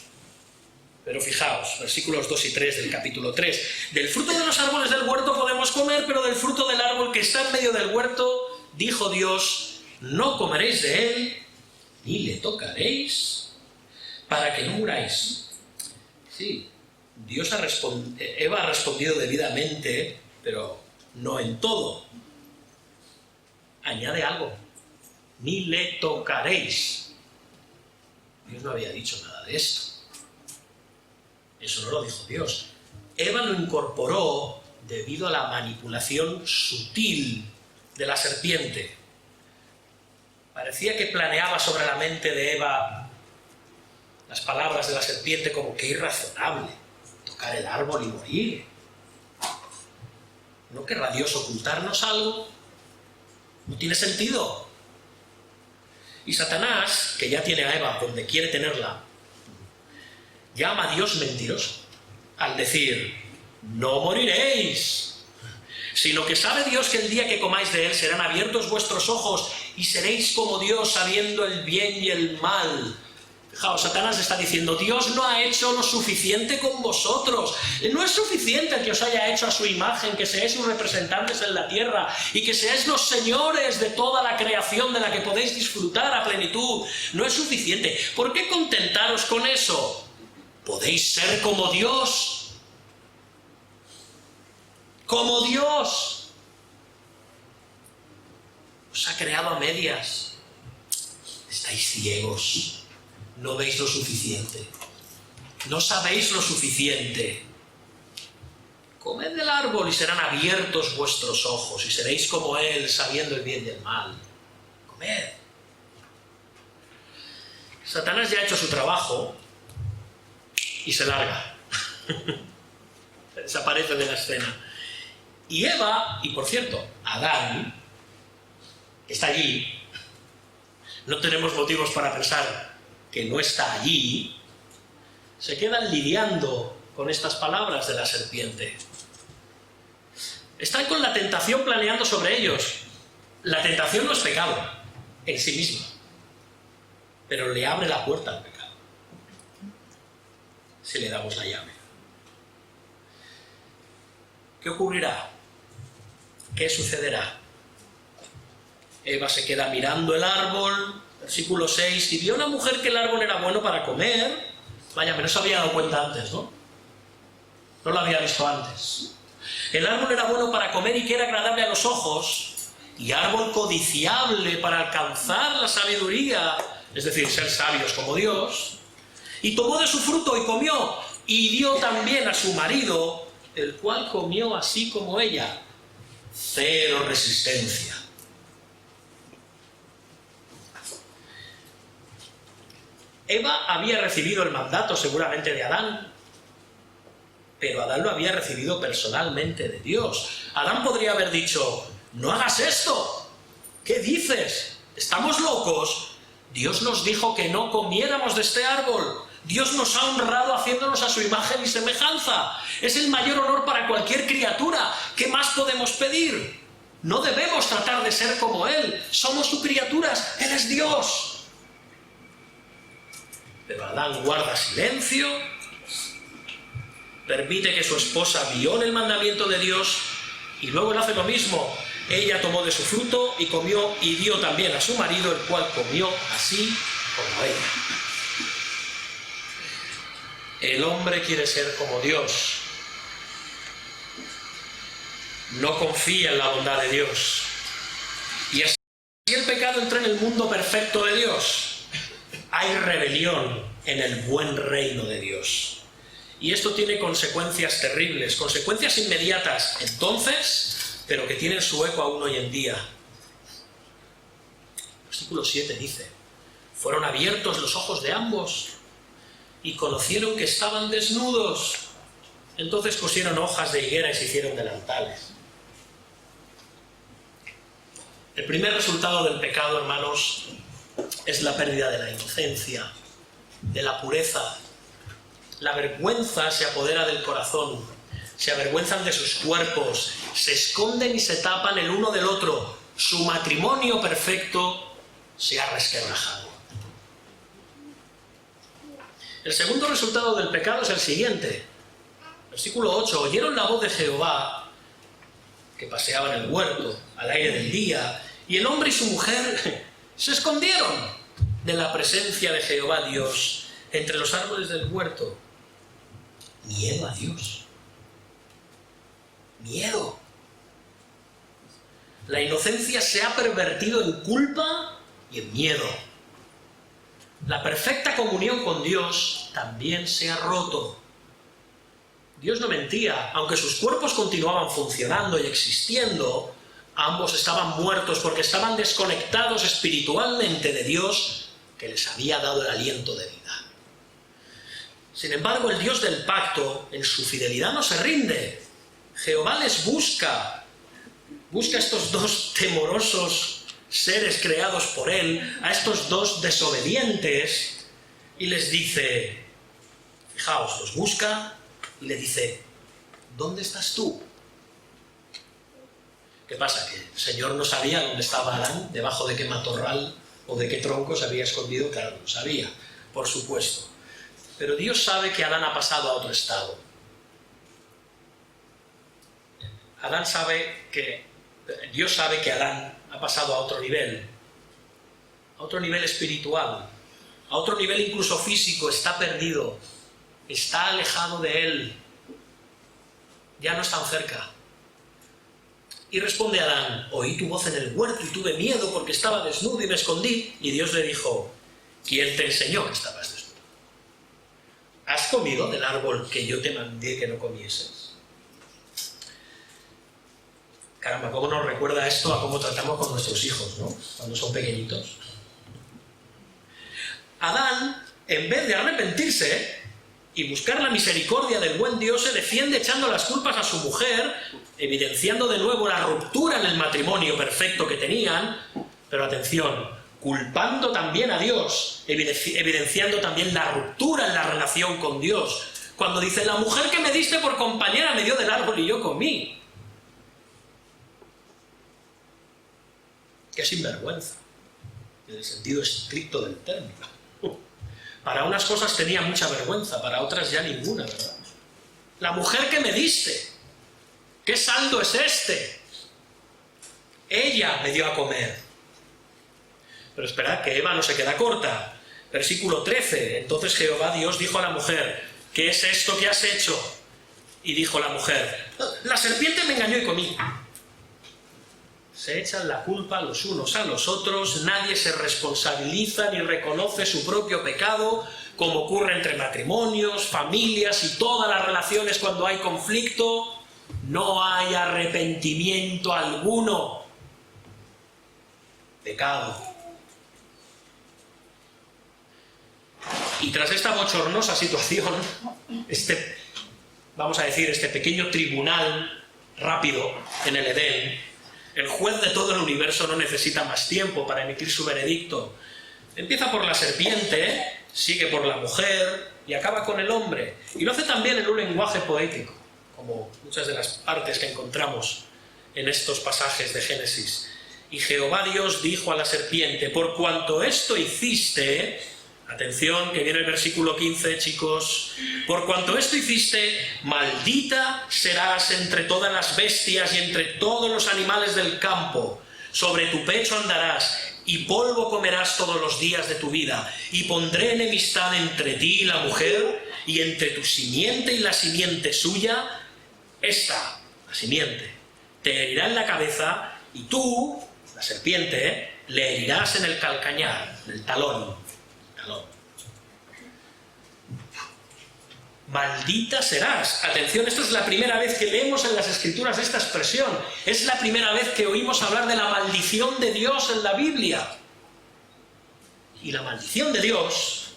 Pero fijaos, versículos 2 y 3 del capítulo 3. Del fruto de los árboles del huerto podemos comer, pero del fruto del árbol que está en medio del huerto, dijo Dios, no comeréis de él, ni le tocaréis, para que no muráis. Sí. Eva ha respondido debidamente, pero no en todo. Añade algo. Ni le tocaréis. Dios no había dicho nada de esto. Eso no lo dijo Dios. Eva lo incorporó debido a la manipulación sutil de la serpiente. Parecía que planeaba sobre la mente de Eva las palabras de la serpiente como que irrazonable. Tocar el árbol y morir. ¿No querrá Dios ocultarnos algo? No tiene sentido. Y Satanás, que ya tiene a Eva donde quiere tenerla, llama a Dios mentiroso al decir, no moriréis, sino que sabe Dios que el día que comáis de él serán abiertos vuestros ojos y seréis como Dios sabiendo el bien y el mal. Fijaos, Satanás está diciendo, Dios no ha hecho lo suficiente con vosotros. No es suficiente que os haya hecho a su imagen, que seáis sus representantes en la tierra y que seáis los señores de toda la creación de la que podéis disfrutar a plenitud. No es suficiente. ¿Por qué contentaros con eso? Podéis ser como Dios. Como Dios. Os ha creado a medias. Estáis ciegos. No veis lo suficiente. No sabéis lo suficiente. Comed del árbol y serán abiertos vuestros ojos y seréis como él, sabiendo el bien y el mal. Comed. Satanás ya ha hecho su trabajo y se larga. Desaparece de la escena. Y Eva, y por cierto, Adán, que está allí, no tenemos motivos para pensar que no está allí, se quedan lidiando con estas palabras de la serpiente. Están con la tentación planeando sobre ellos. La tentación no es pecado en sí misma, pero le abre la puerta al pecado si le damos la llave. ¿Qué ocurrirá? ¿Qué sucederá? Eva se queda mirando el árbol, versículo 6, y vio una mujer que el árbol era bueno para comer. Vaya, no se había dado cuenta antes, ¿no? No lo había visto antes. El árbol era bueno para comer y que era agradable a los ojos, y árbol codiciable para alcanzar la sabiduría, es decir, ser sabios como Dios. Y tomó de su fruto y comió, y dio también a su marido, el cual comió así como ella. Cero resistencia. Eva había recibido el mandato seguramente de Adán, pero Adán lo había recibido personalmente de Dios. Adán podría haber dicho: no hagas esto, ¿qué dices? ¿Estamos locos? Dios nos dijo que no comiéramos de este árbol. Dios nos ha honrado haciéndonos a su imagen y semejanza. Es el mayor honor para cualquier criatura. ¿Qué más podemos pedir? No debemos tratar de ser como Él. Somos sus criaturas. Él es Dios. Pero Adán guarda silencio, permite que su esposa viole el mandamiento de Dios, y luego él hace lo mismo. Ella tomó de su fruto y comió, y dio también a su marido, el cual comió así como ella. El hombre quiere ser como Dios. No confía en la bondad de Dios. Y así el pecado entra en el mundo perfecto de Dios. Hay rebelión en el buen reino de Dios. Y esto tiene consecuencias terribles, consecuencias inmediatas entonces, pero que tienen su eco aún hoy en día. Versículo 7 dice: fueron abiertos los ojos de ambos y conocieron que estaban desnudos. Entonces cosieron hojas de higuera y se hicieron delantales. El primer resultado del pecado, hermanos, es la pérdida de la inocencia, de la pureza. La vergüenza se apodera del corazón, se avergüenzan de sus cuerpos, se esconden y se tapan el uno del otro. Su matrimonio perfecto se ha resquebrajado. El segundo resultado del pecado es el siguiente. Versículo 8. Oyeron la voz de Jehová, que paseaba en el huerto, al aire del día, y el hombre y su mujer se escondieron de la presencia de Jehová Dios entre los árboles del huerto. Miedo a Dios. Miedo. La inocencia se ha pervertido en culpa y en miedo. La perfecta comunión con Dios también se ha roto. Dios no mentía, aunque sus cuerpos continuaban funcionando y existiendo, ambos estaban muertos porque estaban desconectados espiritualmente de Dios, que les había dado el aliento de vida. Sin embargo, el Dios del pacto, en su fidelidad, no se rinde. Jehová les busca a estos dos temorosos seres creados por Él, a estos dos desobedientes, y les dice, fijaos, los busca y le dice: ¿dónde estás tú? ¿Qué pasa? ¿Que el Señor no sabía dónde estaba Adán? ¿Debajo de qué matorral o de qué tronco se había escondido? Claro, lo sabía, por supuesto. Pero Dios sabe que Adán ha pasado a otro estado. Dios sabe que Adán ha pasado a otro nivel espiritual, a otro nivel incluso físico. Está perdido, está alejado de Él, ya no es tan cerca. Y responde Adán: oí tu voz en el huerto y tuve miedo porque estaba desnudo y me escondí. Y Dios le dijo: ¿quién te enseñó que estabas desnudo? ¿Has comido del árbol que yo te mandé que no comieses? Caramba, ¿cómo nos recuerda esto a cómo tratamos con nuestros hijos, ¿no? Cuando son pequeñitos. Adán, en vez de arrepentirse y buscar la misericordia del buen Dios, se defiende echando las culpas a su mujer, evidenciando de nuevo la ruptura en el matrimonio perfecto que tenían. Pero atención, culpando también a Dios, evidenciando también la ruptura en la relación con Dios. Cuando dice, la mujer que me diste por compañera me dio del árbol y yo comí. Qué sinvergüenza, en el sentido estricto del término. Para unas cosas tenía mucha vergüenza, para otras ya ninguna, ¿verdad? La mujer que me diste, ¿qué saldo es este? Ella me dio a comer. Pero esperad, que Eva no se queda corta. Versículo 13. Entonces Jehová Dios dijo a la mujer, ¿qué es esto que has hecho? Y dijo la mujer, la serpiente me engañó y comí. Se echan la culpa los unos a los otros, nadie se responsabiliza ni reconoce su propio pecado, como ocurre entre matrimonios, familias y todas las relaciones cuando hay conflicto. No hay arrepentimiento alguno. Pecado. Y tras esta bochornosa situación, vamos a decir, este pequeño tribunal rápido en el Edén, el juez de todo el universo no necesita más tiempo para emitir su veredicto. Empieza por la serpiente, sigue por la mujer y acaba con el hombre. Y lo hace también en un lenguaje poético, como muchas de las partes que encontramos en estos pasajes de Génesis. Y Jehová Dios dijo a la serpiente, por cuanto esto hiciste, atención que viene el versículo 15, chicos, por cuanto esto hiciste, maldita serás entre todas las bestias y entre todos los animales del campo, sobre tu pecho andarás, y polvo comerás todos los días de tu vida, y pondré enemistad entre ti y la mujer, y entre tu simiente y la simiente suya, esta, la simiente, te herirá en la cabeza, y tú, la serpiente, le herirás en el calcañar, en el talón. Maldita serás. Atención, esto es la primera vez que leemos en las Escrituras esta expresión. Es la primera vez que oímos hablar de la maldición de Dios en la Biblia. Y la maldición de Dios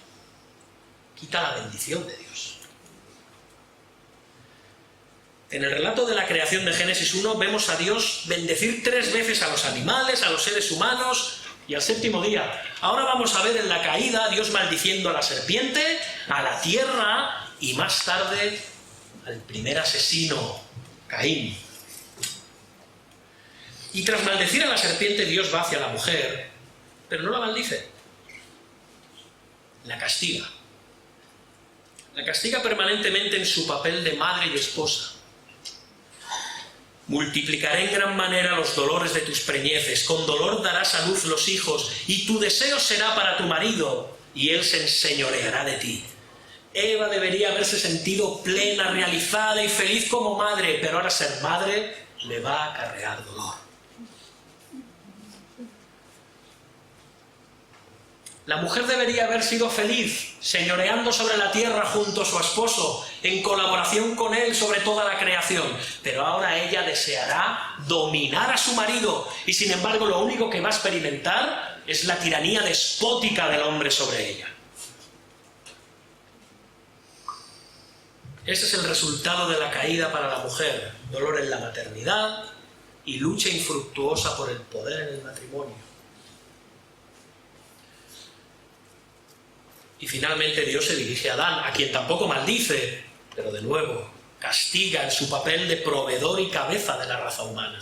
quita la bendición de Dios. En el relato de la creación de Génesis 1 vemos a Dios bendecir 3 veces a los animales, a los seres humanos y al séptimo día. Ahora vamos a ver en la caída a Dios maldiciendo a la serpiente, a la tierra y más tarde al primer asesino, Caín. Y tras maldecir a la serpiente, Dios va hacia la mujer, pero no la maldice, la castiga. La castiga permanentemente en su papel de madre y esposa. Multiplicaré en gran manera los dolores de tus preñeces, con dolor darás a luz los hijos, y tu deseo será para tu marido, y él se enseñoreará de ti. Eva debería haberse sentido plena, realizada y feliz como madre, pero ahora ser madre le va a acarrear dolor. La mujer debería haber sido feliz, señoreando sobre la tierra junto a su esposo, en colaboración con él sobre toda la creación, pero ahora ella deseará dominar a su marido y sin embargo lo único que va a experimentar es la tiranía despótica del hombre sobre ella. Ese es el resultado de la caída para la mujer, dolor en la maternidad y lucha infructuosa por el poder en el matrimonio. Y finalmente Dios se dirige a Adán, a quien tampoco maldice, pero de nuevo castiga en su papel de proveedor y cabeza de la raza humana.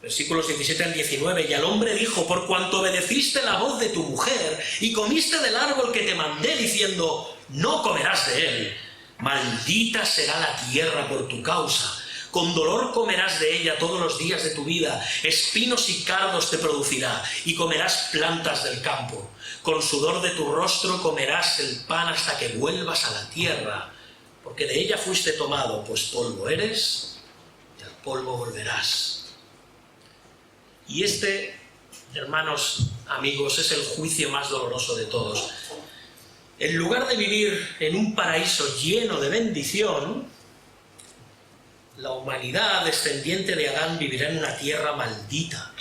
Versículos 17 al 19, y al hombre dijo, por cuanto obedeciste la voz de tu mujer y comiste del árbol que te mandé diciendo, no comerás de él, maldita será la tierra por tu causa, con dolor comerás de ella todos los días de tu vida, espinos y cardos te producirá, y comerás plantas del campo. Con sudor de tu rostro comerás el pan hasta que vuelvas a la tierra, porque de ella fuiste tomado, pues polvo eres, y al polvo volverás. Y este, hermanos, amigos, es el juicio más doloroso de todos. En lugar de vivir en un paraíso lleno de bendición, la humanidad descendiente de Adán vivirá en una tierra maldita.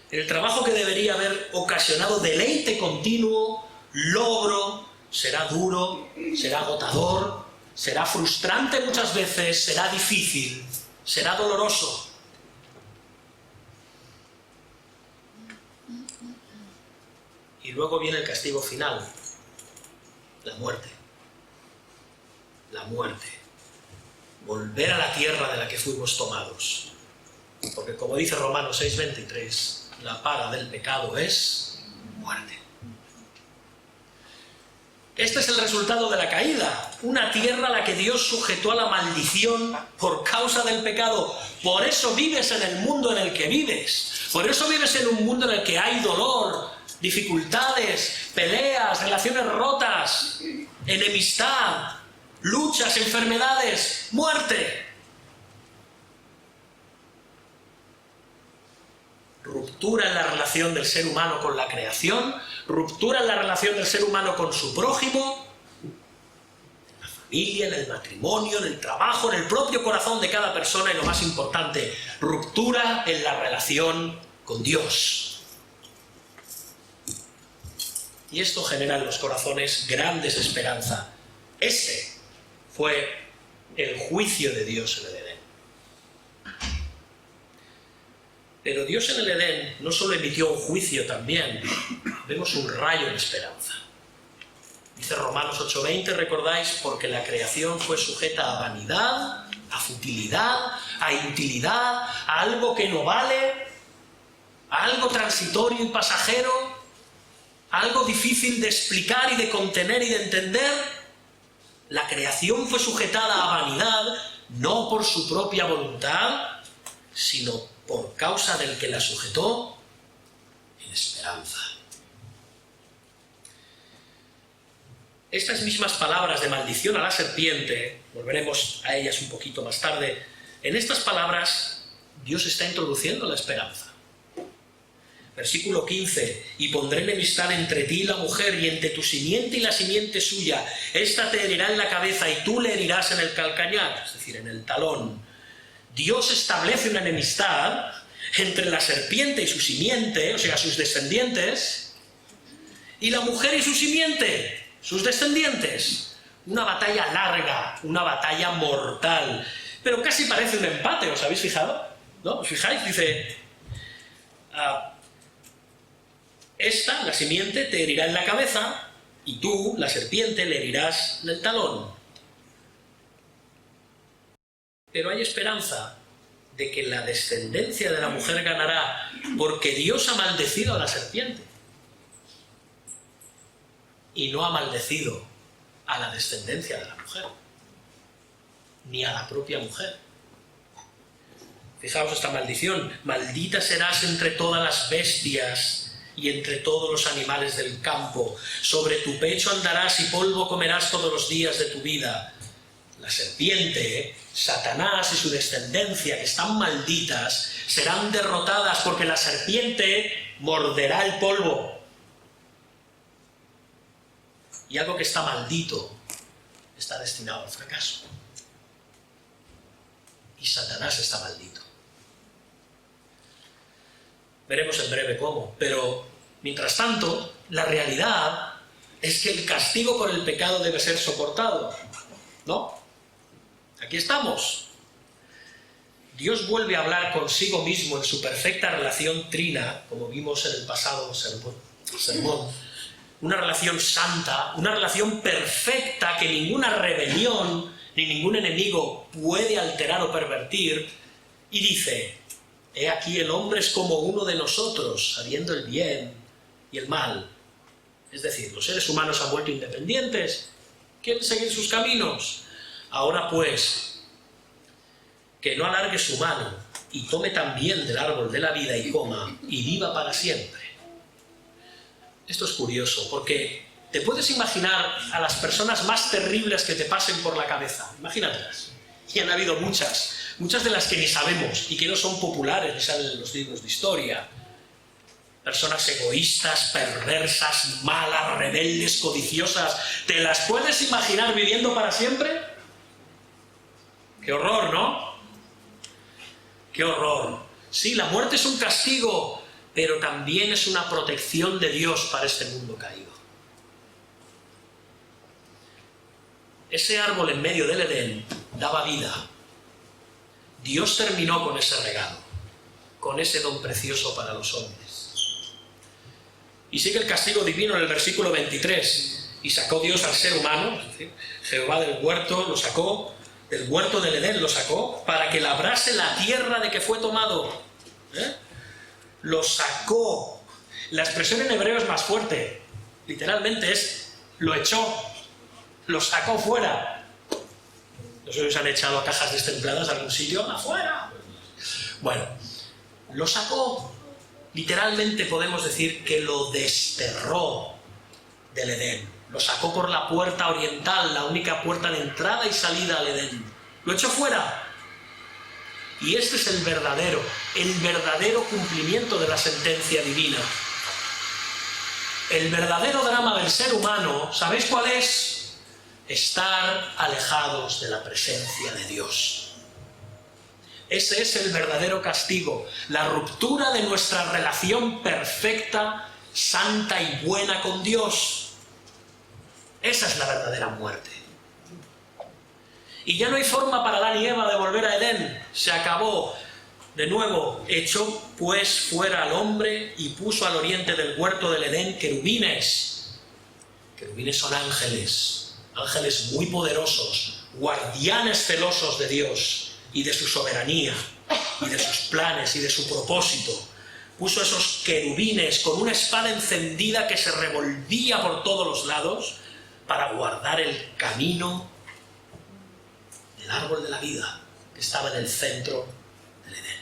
El trabajo que debería haber ocasionado deleite continuo, logro, será duro, será agotador, será frustrante muchas veces, será difícil, será doloroso. Y luego viene el castigo final, la muerte. La muerte. Volver a la tierra de la que fuimos tomados. Porque como dice Romanos 6:23, la paga del pecado es muerte. Este es el resultado de la caída, una tierra a la que Dios sujetó a la maldición por causa del pecado. Por eso vives en el mundo en el que vives. Por eso vives en un mundo en el que hay dolor, dificultades, peleas, relaciones rotas, enemistad, luchas, enfermedades, muerte. Ruptura en la relación del ser humano con la creación, ruptura en la relación del ser humano con su prójimo, en la familia, en el matrimonio, en el trabajo, en el propio corazón de cada persona y lo más importante, ruptura en la relación con Dios. Y esto genera en los corazones gran desesperanza. Ese fue el juicio de Dios en el Edén. Pero Dios en el Edén no solo emitió un juicio también, vemos un rayo de esperanza. Dice Romanos 8:20, ¿recordáis? Porque la creación fue sujeta a vanidad, a futilidad, a inutilidad, a algo que no vale, a algo transitorio y pasajero, a algo difícil de explicar y de contener y de entender. La creación fue sujetada a vanidad, no por su propia voluntad, sino por causa del que la sujetó en esperanza. Estas mismas palabras de maldición a la serpiente, volveremos a ellas un poquito más tarde, en estas palabras Dios está introduciendo la esperanza. Versículo 15, y pondré enemistad entre ti y la mujer, y entre tu simiente y la simiente suya, esta te herirá en la cabeza y tú le herirás en el calcañar, es decir, en el talón. Dios establece una enemistad entre la serpiente y su simiente, o sea, sus descendientes, y la mujer y su simiente, sus descendientes. Una batalla larga, una batalla mortal, pero casi parece un empate, ¿os habéis fijado? ¿No? ¿Os fijáis? Dice, esta, la simiente, te herirá en la cabeza, y tú, la serpiente, le herirás en el talón. Pero hay esperanza de que la descendencia de la mujer ganará, porque Dios ha maldecido a la serpiente y no ha maldecido a la descendencia de la mujer, ni a la propia mujer. Fijaos esta maldición: maldita serás entre todas las bestias y entre todos los animales del campo, sobre tu pecho andarás y polvo comerás todos los días de tu vida. La serpiente, Satanás y su descendencia, que están malditas, serán derrotadas porque la serpiente morderá el polvo. Y algo que está maldito está destinado al fracaso. Y Satanás está maldito. Veremos en breve cómo, pero mientras tanto, la realidad es que el castigo por el pecado debe ser soportado, ¿no? Aquí estamos. Dios vuelve a hablar consigo mismo en su perfecta relación trina, como vimos en el pasado sermón. Una relación santa, una relación perfecta que ninguna rebelión ni ningún enemigo puede alterar o pervertir. Y dice, he aquí el hombre es como uno de nosotros, sabiendo el bien y el mal. Es decir, los seres humanos han vuelto independientes, quieren seguir sus caminos. Ahora pues, que no alargue su mano y tome también del árbol de la vida y coma y viva para siempre. Esto es curioso, porque te puedes imaginar a las personas más terribles que te pasen por la cabeza. Imagínatelas. Y han habido muchas de las que ni sabemos y que no son populares, ni salen en los libros de historia. Personas egoístas, perversas, malas, rebeldes, codiciosas. ¿Te las puedes imaginar viviendo para siempre? ¡Qué horror!, ¿no? ¡Qué horror! Sí, la muerte es un castigo, pero también es una protección de Dios para este mundo caído. Ese árbol en medio del Edén daba vida. Dios terminó con ese regalo, con ese don precioso para los hombres. Y sigue el castigo divino en el versículo 23. Y sacó Dios al ser humano, es decir, Jehová del huerto lo sacó, del huerto del Edén lo sacó, para que labrase la tierra de que fue tomado. Lo sacó. La expresión en hebreo es más fuerte. Literalmente es, lo echó, lo sacó fuera. ¿No se os han echado a cajas destempladas a algún sitio? ¡Afuera! Bueno, lo sacó. Literalmente podemos decir que lo desterró del Edén. Lo sacó por la puerta oriental, la única puerta de entrada y salida al Edén. Lo echó fuera. Y este es el verdadero cumplimiento de la sentencia divina. El verdadero drama del ser humano, ¿sabéis cuál es? Estar alejados de la presencia de Dios. Ese es el verdadero castigo, la ruptura de nuestra relación perfecta, santa y buena con Dios. Esa es la verdadera muerte. Y ya no hay forma para Adán y Eva de volver a Edén. Se acabó. De nuevo, echó pues fuera al hombre y puso al oriente del huerto del Edén querubines. Querubines son ángeles, ángeles muy poderosos, guardianes celosos de Dios y de su soberanía, y de sus planes y de su propósito. Puso esos querubines con una espada encendida que se revolvía por todos los lados para guardar el camino del árbol de la vida que estaba en el centro del Edén.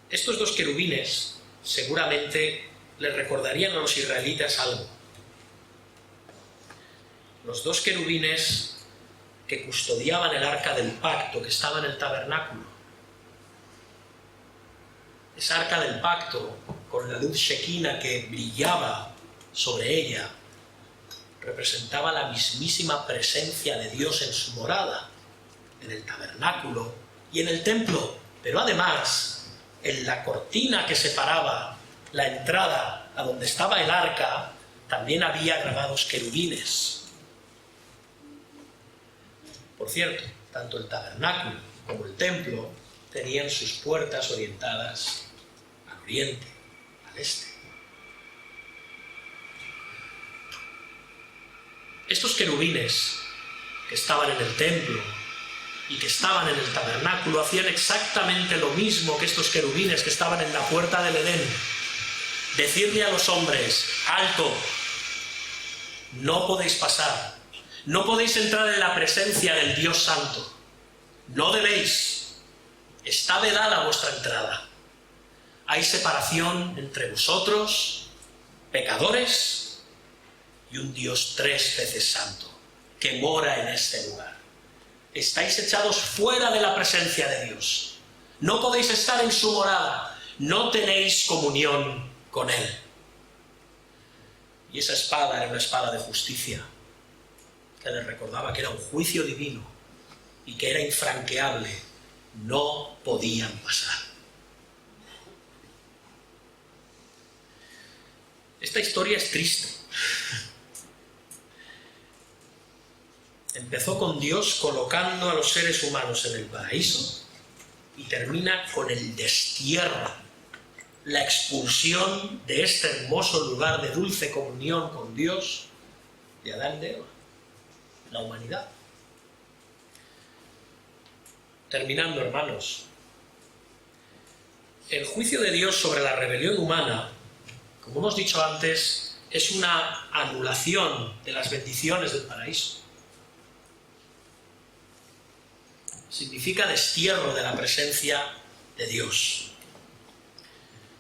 Estos dos querubines seguramente les recordarían a los israelitas algo. Los dos querubines que custodiaban el arca del pacto que estaba en el tabernáculo. Esa arca del pacto, con la luz shequina que brillaba sobre ella, representaba la mismísima presencia de Dios en su morada, en el tabernáculo y en el templo. Pero además, en la cortina que separaba la entrada a donde estaba el arca, también había grabados querubines. Por cierto, tanto el tabernáculo como el templo tenían sus puertas orientadas al oriente, al este. Estos querubines que estaban en el templo y que estaban en el tabernáculo hacían exactamente lo mismo que estos querubines que estaban en la puerta del Edén. Decirle a los hombres: alto, no podéis pasar. No podéis entrar en la presencia del Dios Santo. No debéis. Está vedada vuestra entrada. Hay separación entre vosotros, pecadores, y un Dios 3 veces santo, que mora en este lugar. Estáis echados fuera de la presencia de Dios. No podéis estar en su morada. No tenéis comunión con Él. Y esa espada era una espada de justicia, que les recordaba que era un juicio divino y que era infranqueable. No podían pasar. Esta historia es triste. Empezó con Dios colocando a los seres humanos en el paraíso y termina con el destierro, la expulsión de este hermoso lugar de dulce comunión con Dios de Adán y de Eva, la humanidad. Terminando, hermanos, el juicio de Dios sobre la rebelión humana, como hemos dicho antes, es una anulación de las bendiciones del paraíso. Significa destierro de la presencia de Dios.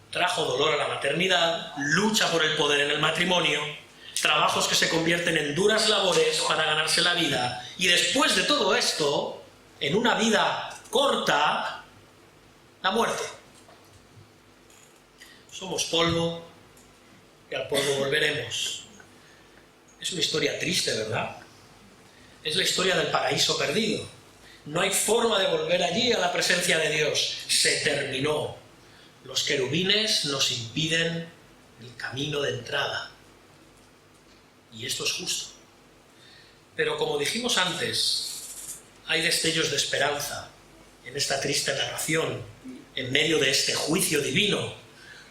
Trajo dolor a la maternidad, lucha por el poder en el matrimonio, trabajos que se convierten en duras labores para ganarse la vida, y después de todo esto, en una vida corta, la muerte. Somos polvo y al polvo volveremos. Es una historia triste, ¿verdad? Es la historia del paraíso perdido. No hay forma de volver allí a la presencia de Dios. Se terminó. Los querubines nos impiden el camino de entrada. Y esto es justo. Pero como dijimos antes, hay destellos de esperanza en esta triste narración, en medio de este juicio divino,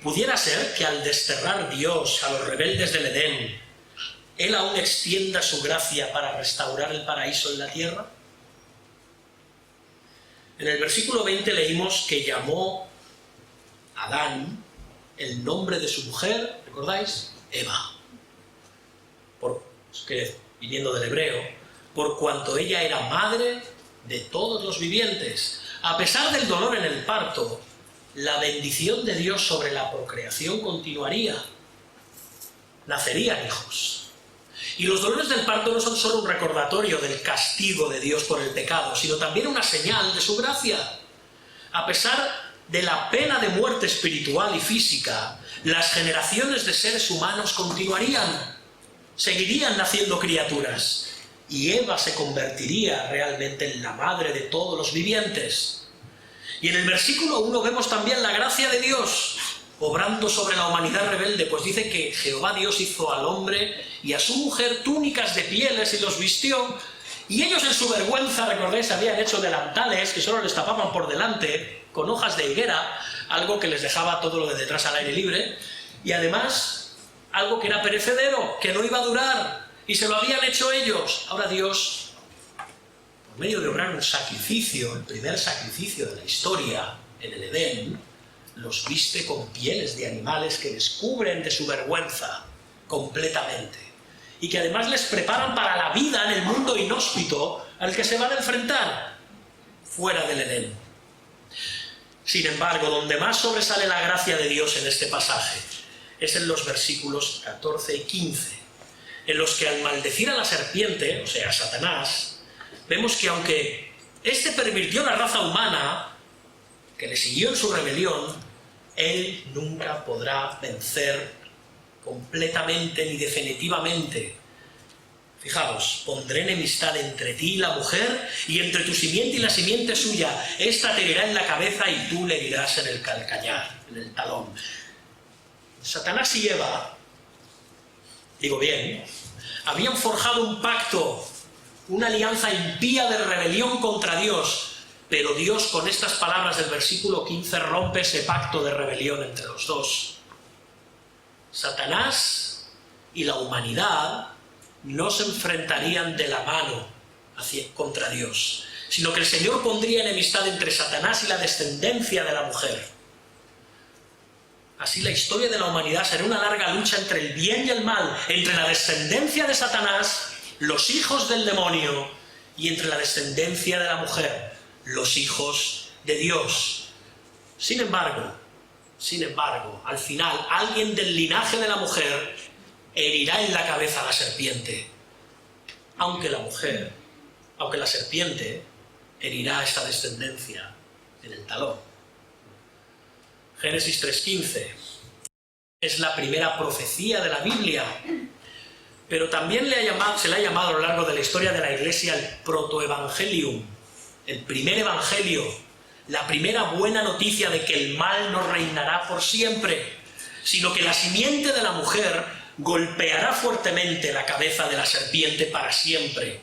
pudiera ser que al desterrar Dios a los rebeldes del Edén, Él aún extienda su gracia para restaurar el paraíso en la tierra. En el versículo 20 leímos que llamó a Adán el nombre de su mujer, ¿recordáis? Eva. Viniendo del hebreo, por cuanto ella era madre de todos los vivientes. A pesar del dolor en el parto, la bendición de Dios sobre la procreación continuaría. Nacerían hijos. Y los dolores del parto no son solo un recordatorio del castigo de Dios por el pecado, sino también una señal de su gracia. A pesar de la pena de muerte espiritual y física, las generaciones de seres humanos continuarían, seguirían naciendo criaturas, y Eva se convertiría realmente en la madre de todos los vivientes. Y en el versículo 1 vemos también la gracia de Dios obrando sobre la humanidad rebelde, pues dice que Jehová Dios hizo al hombre y a su mujer túnicas de pieles y los vistió, y ellos en su vergüenza, recordéis, habían hecho delantales que solo les tapaban por delante con hojas de higuera, algo que les dejaba todo lo de detrás al aire libre, y además algo que era perecedero, que no iba a durar, y se lo habían hecho ellos. Ahora Dios, por medio de obrar un sacrificio, el primer sacrificio de la historia en el Edén, los viste con pieles de animales que les cubren de su vergüenza completamente, y que además les preparan para la vida en el mundo inhóspito al que se van a enfrentar fuera del Edén. Sin embargo, donde más sobresale la gracia de Dios en este pasaje es en los versículos 14 y 15, en los que al maldecir a la serpiente, o sea, a Satanás, vemos que aunque éste pervirtió la raza humana, que le siguió en su rebelión, él nunca podrá vencer completamente ni definitivamente. Fijaos, pondré enemistad entre ti y la mujer, y entre tu simiente y la simiente suya. Esta te herirá en la cabeza y tú le herirás en el calcañar, en el talón. Satanás y Eva, digo bien, habían forjado un pacto, una alianza impía de rebelión contra Dios, pero Dios, con estas palabras del versículo 15, rompe ese pacto de rebelión entre los dos. Satanás y la humanidad no se enfrentarían de la mano contra Dios, sino que el Señor pondría enemistad entre Satanás y la descendencia de la mujer. Así la historia de la humanidad será una larga lucha entre el bien y el mal, entre la descendencia de Satanás, los hijos del demonio, y entre la descendencia de la mujer, los hijos de Dios. Sin embargo, al final, alguien del linaje de la mujer herirá en la cabeza a la serpiente, aunque la serpiente herirá a esta descendencia en el talón. Génesis 3:15 es la primera profecía de la Biblia, pero también se le ha llamado a lo largo de la historia de la Iglesia el protoevangelium, el primer evangelio, la primera buena noticia de que el mal no reinará por siempre, sino que la simiente de la mujer golpeará fuertemente la cabeza de la serpiente para siempre.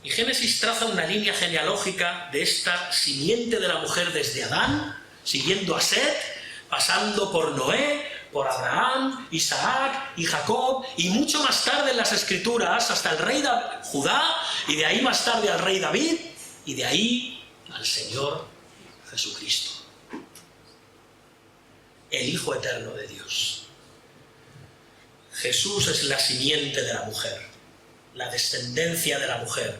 Y Génesis traza una línea genealógica de esta simiente de la mujer desde Adán, siguiendo a Set, pasando por Noé, por Abraham, Isaac y Jacob, y mucho más tarde en las Escrituras hasta el rey Judá, y de ahí más tarde al rey David, y de ahí al Señor Jesucristo, el Hijo eterno de Dios. Jesús es la simiente de la mujer, la descendencia de la mujer,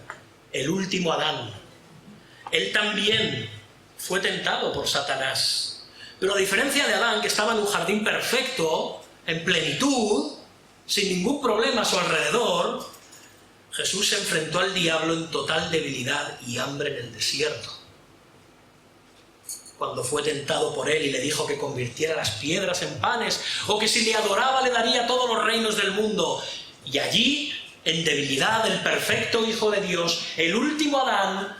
el último Adán. Él también fue tentado por Satanás, pero a diferencia de Adán, que estaba en un jardín perfecto, en plenitud, sin ningún problema a su alrededor, Jesús se enfrentó al diablo en total debilidad y hambre en el desierto. Cuando fue tentado por él y le dijo que convirtiera las piedras en panes, o que si le adoraba le daría todos los reinos del mundo. Y allí, en debilidad, el perfecto Hijo de Dios, el último Adán,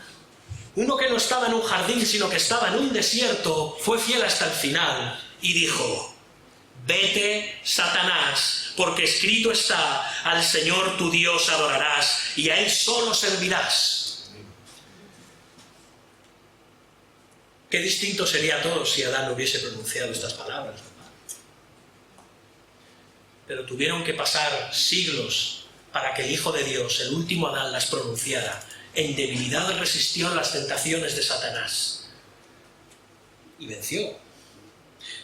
uno que no estaba en un jardín, sino que estaba en un desierto, fue fiel hasta el final y dijo: vete, Satanás, porque escrito está, al Señor tu Dios adorarás y a Él solo servirás. Qué distinto sería todo si Adán no hubiese pronunciado estas palabras, ¿verdad? Pero tuvieron que pasar siglos para que el Hijo de Dios, el último Adán, las pronunciara. En debilidad resistió las tentaciones de Satanás y venció.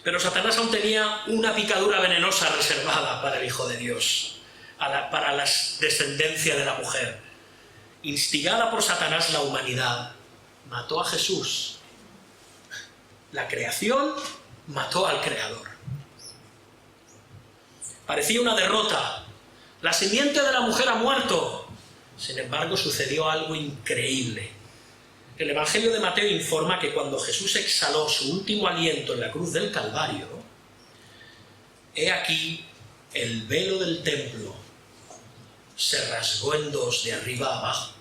Pero Satanás aún tenía una picadura venenosa reservada para el Hijo de Dios, para la descendencia de la mujer. Instigada por Satanás, la humanidad mató a Jesús. La creación mató al Creador. Parecía una derrota. La simiente de la mujer ha muerto. Sin embargo, sucedió algo increíble. El Evangelio de Mateo informa que cuando Jesús exhaló su último aliento en la cruz del Calvario, he aquí el velo del templo se rasgó en dos de arriba a abajo.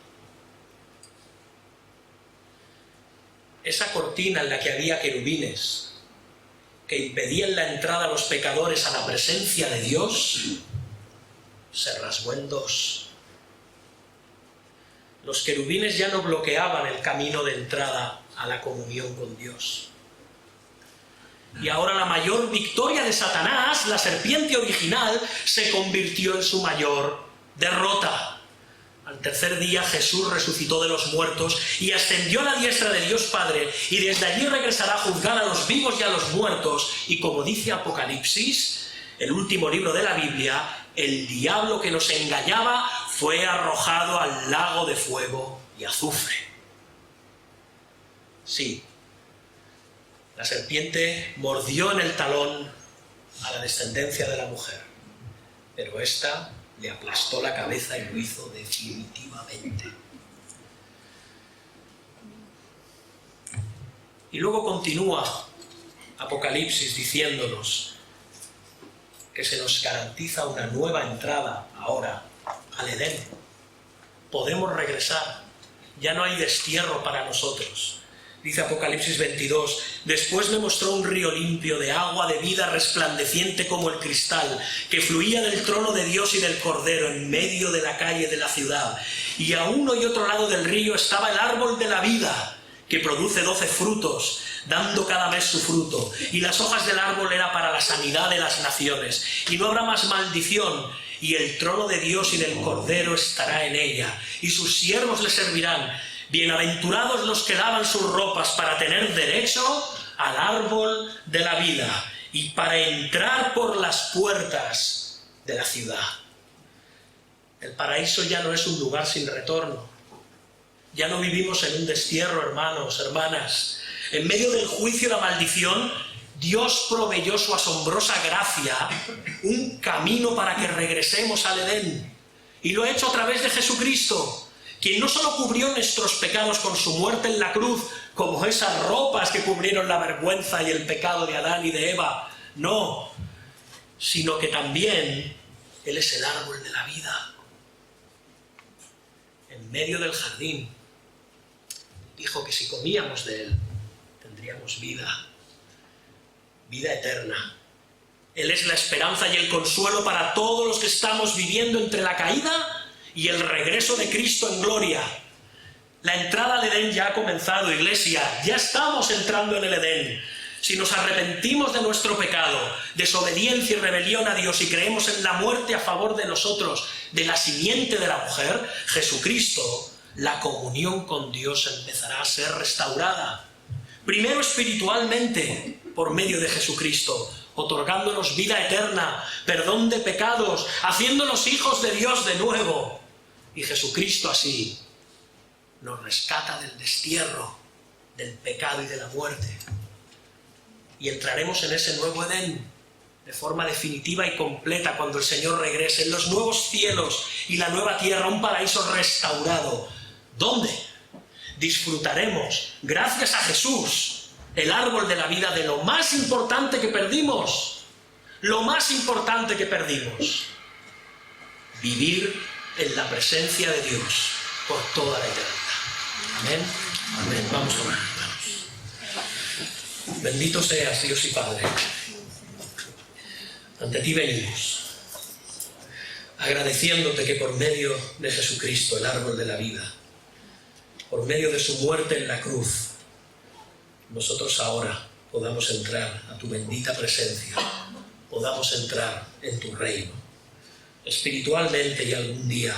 Esa cortina en la que había querubines que impedían la entrada a los pecadores a la presencia de Dios, se rasgó en dos. Los querubines ya no bloqueaban el camino de entrada a la comunión con Dios. Y ahora la mayor victoria de Satanás, la serpiente original, se convirtió en su mayor derrota. Al tercer día Jesús resucitó de los muertos y ascendió a la diestra de Dios Padre, y desde allí regresará a juzgar a los vivos y a los muertos. Y como dice Apocalipsis, el último libro de la Biblia, el diablo que nos engañaba fue arrojado al lago de fuego y azufre. Sí, la serpiente mordió en el talón a la descendencia de la mujer, pero ésta le aplastó la cabeza y lo hizo definitivamente. Y luego continúa Apocalipsis diciéndonos que se nos garantiza una nueva entrada ahora al Edén. Podemos regresar, ya no hay destierro para nosotros. Dice Apocalipsis 22, después me mostró un río limpio de agua de vida resplandeciente como el cristal, que fluía del trono de Dios y del Cordero en medio de la calle de la ciudad. Y a uno y otro lado del río estaba el árbol de la vida, que produce 12 frutos, dando cada mes su fruto. Y las hojas del árbol era para la sanidad de las naciones. Y no habrá más maldición. Y el trono de Dios y del Cordero estará en ella. Y sus siervos le servirán. Bienaventurados los que lavan sus ropas para tener derecho al árbol de la vida y para entrar por las puertas de la ciudad. El paraíso ya no es un lugar sin retorno. Ya no vivimos en un destierro, hermanos, hermanas. En medio del juicio y la maldición, Dios proveyó su asombrosa gracia, un camino para que regresemos al Edén. Y lo ha hecho a través de Jesucristo, quien no solo cubrió nuestros pecados con su muerte en la cruz, como esas ropas que cubrieron la vergüenza y el pecado de Adán y de Eva, no, sino que también Él es el árbol de la vida. En medio del jardín, dijo que si comíamos de Él, tendríamos vida, vida eterna. Él es la esperanza y el consuelo para todos los que estamos viviendo entre la caída y el regreso de Cristo en gloria. La entrada al Edén ya ha comenzado, iglesia. Ya estamos entrando en el Edén. Si nos arrepentimos de nuestro pecado, desobediencia y rebelión a Dios y creemos en la muerte a favor de nosotros, de la simiente de la mujer, Jesucristo, la comunión con Dios empezará a ser restaurada. Primero espiritualmente, por medio de Jesucristo, otorgándonos vida eterna, perdón de pecados, haciéndonos hijos de Dios de nuevo. Y Jesucristo así nos rescata del destierro, del pecado y de la muerte. Y entraremos en ese nuevo Edén de forma definitiva y completa cuando el Señor regrese, en los nuevos cielos y la nueva tierra, un paraíso restaurado. ¿Dónde? Disfrutaremos, gracias a Jesús, el árbol de la vida, de lo más importante que perdimos. Lo más importante que perdimos. Vivir en la presencia de Dios por toda la eternidad. Amén. Amén. Vamos a orar, hermanos. Bendito seas, Dios y Padre. Ante ti venimos, agradeciéndote que por medio de Jesucristo, el árbol de la vida, por medio de su muerte en la cruz, nosotros ahora podamos entrar a tu bendita presencia, podamos entrar en tu reino, espiritualmente y algún día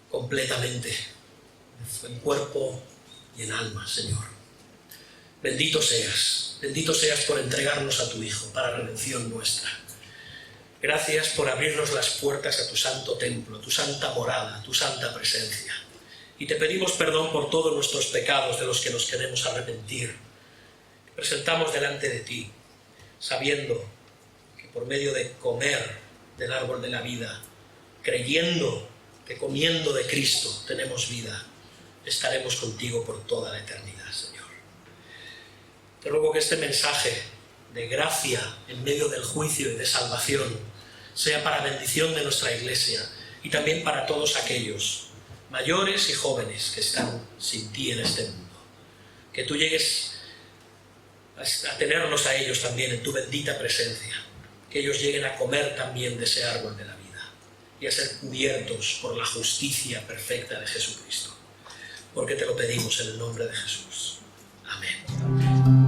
completamente, en cuerpo y en alma, Señor. Bendito seas por entregarnos a tu Hijo para redención nuestra. Gracias por abrirnos las puertas a tu santo templo, a tu santa morada, a tu santa presencia. Y te pedimos perdón por todos nuestros pecados de los que nos queremos arrepentir. Presentamos delante de ti, sabiendo que por medio de comer del árbol de la vida, creyendo que comiendo de Cristo tenemos vida, estaremos contigo por toda la eternidad, Señor. Te ruego que este mensaje de gracia en medio del juicio y de salvación sea para bendición de nuestra Iglesia y también para todos aquellos, mayores y jóvenes, que están sin ti en este mundo. Que tú llegues a tenerlos a ellos también en tu bendita presencia, que ellos lleguen a comer también de ese árbol de la vida y a ser cubiertos por la justicia perfecta de Jesucristo. Porque te lo pedimos en el nombre de Jesús. Amén.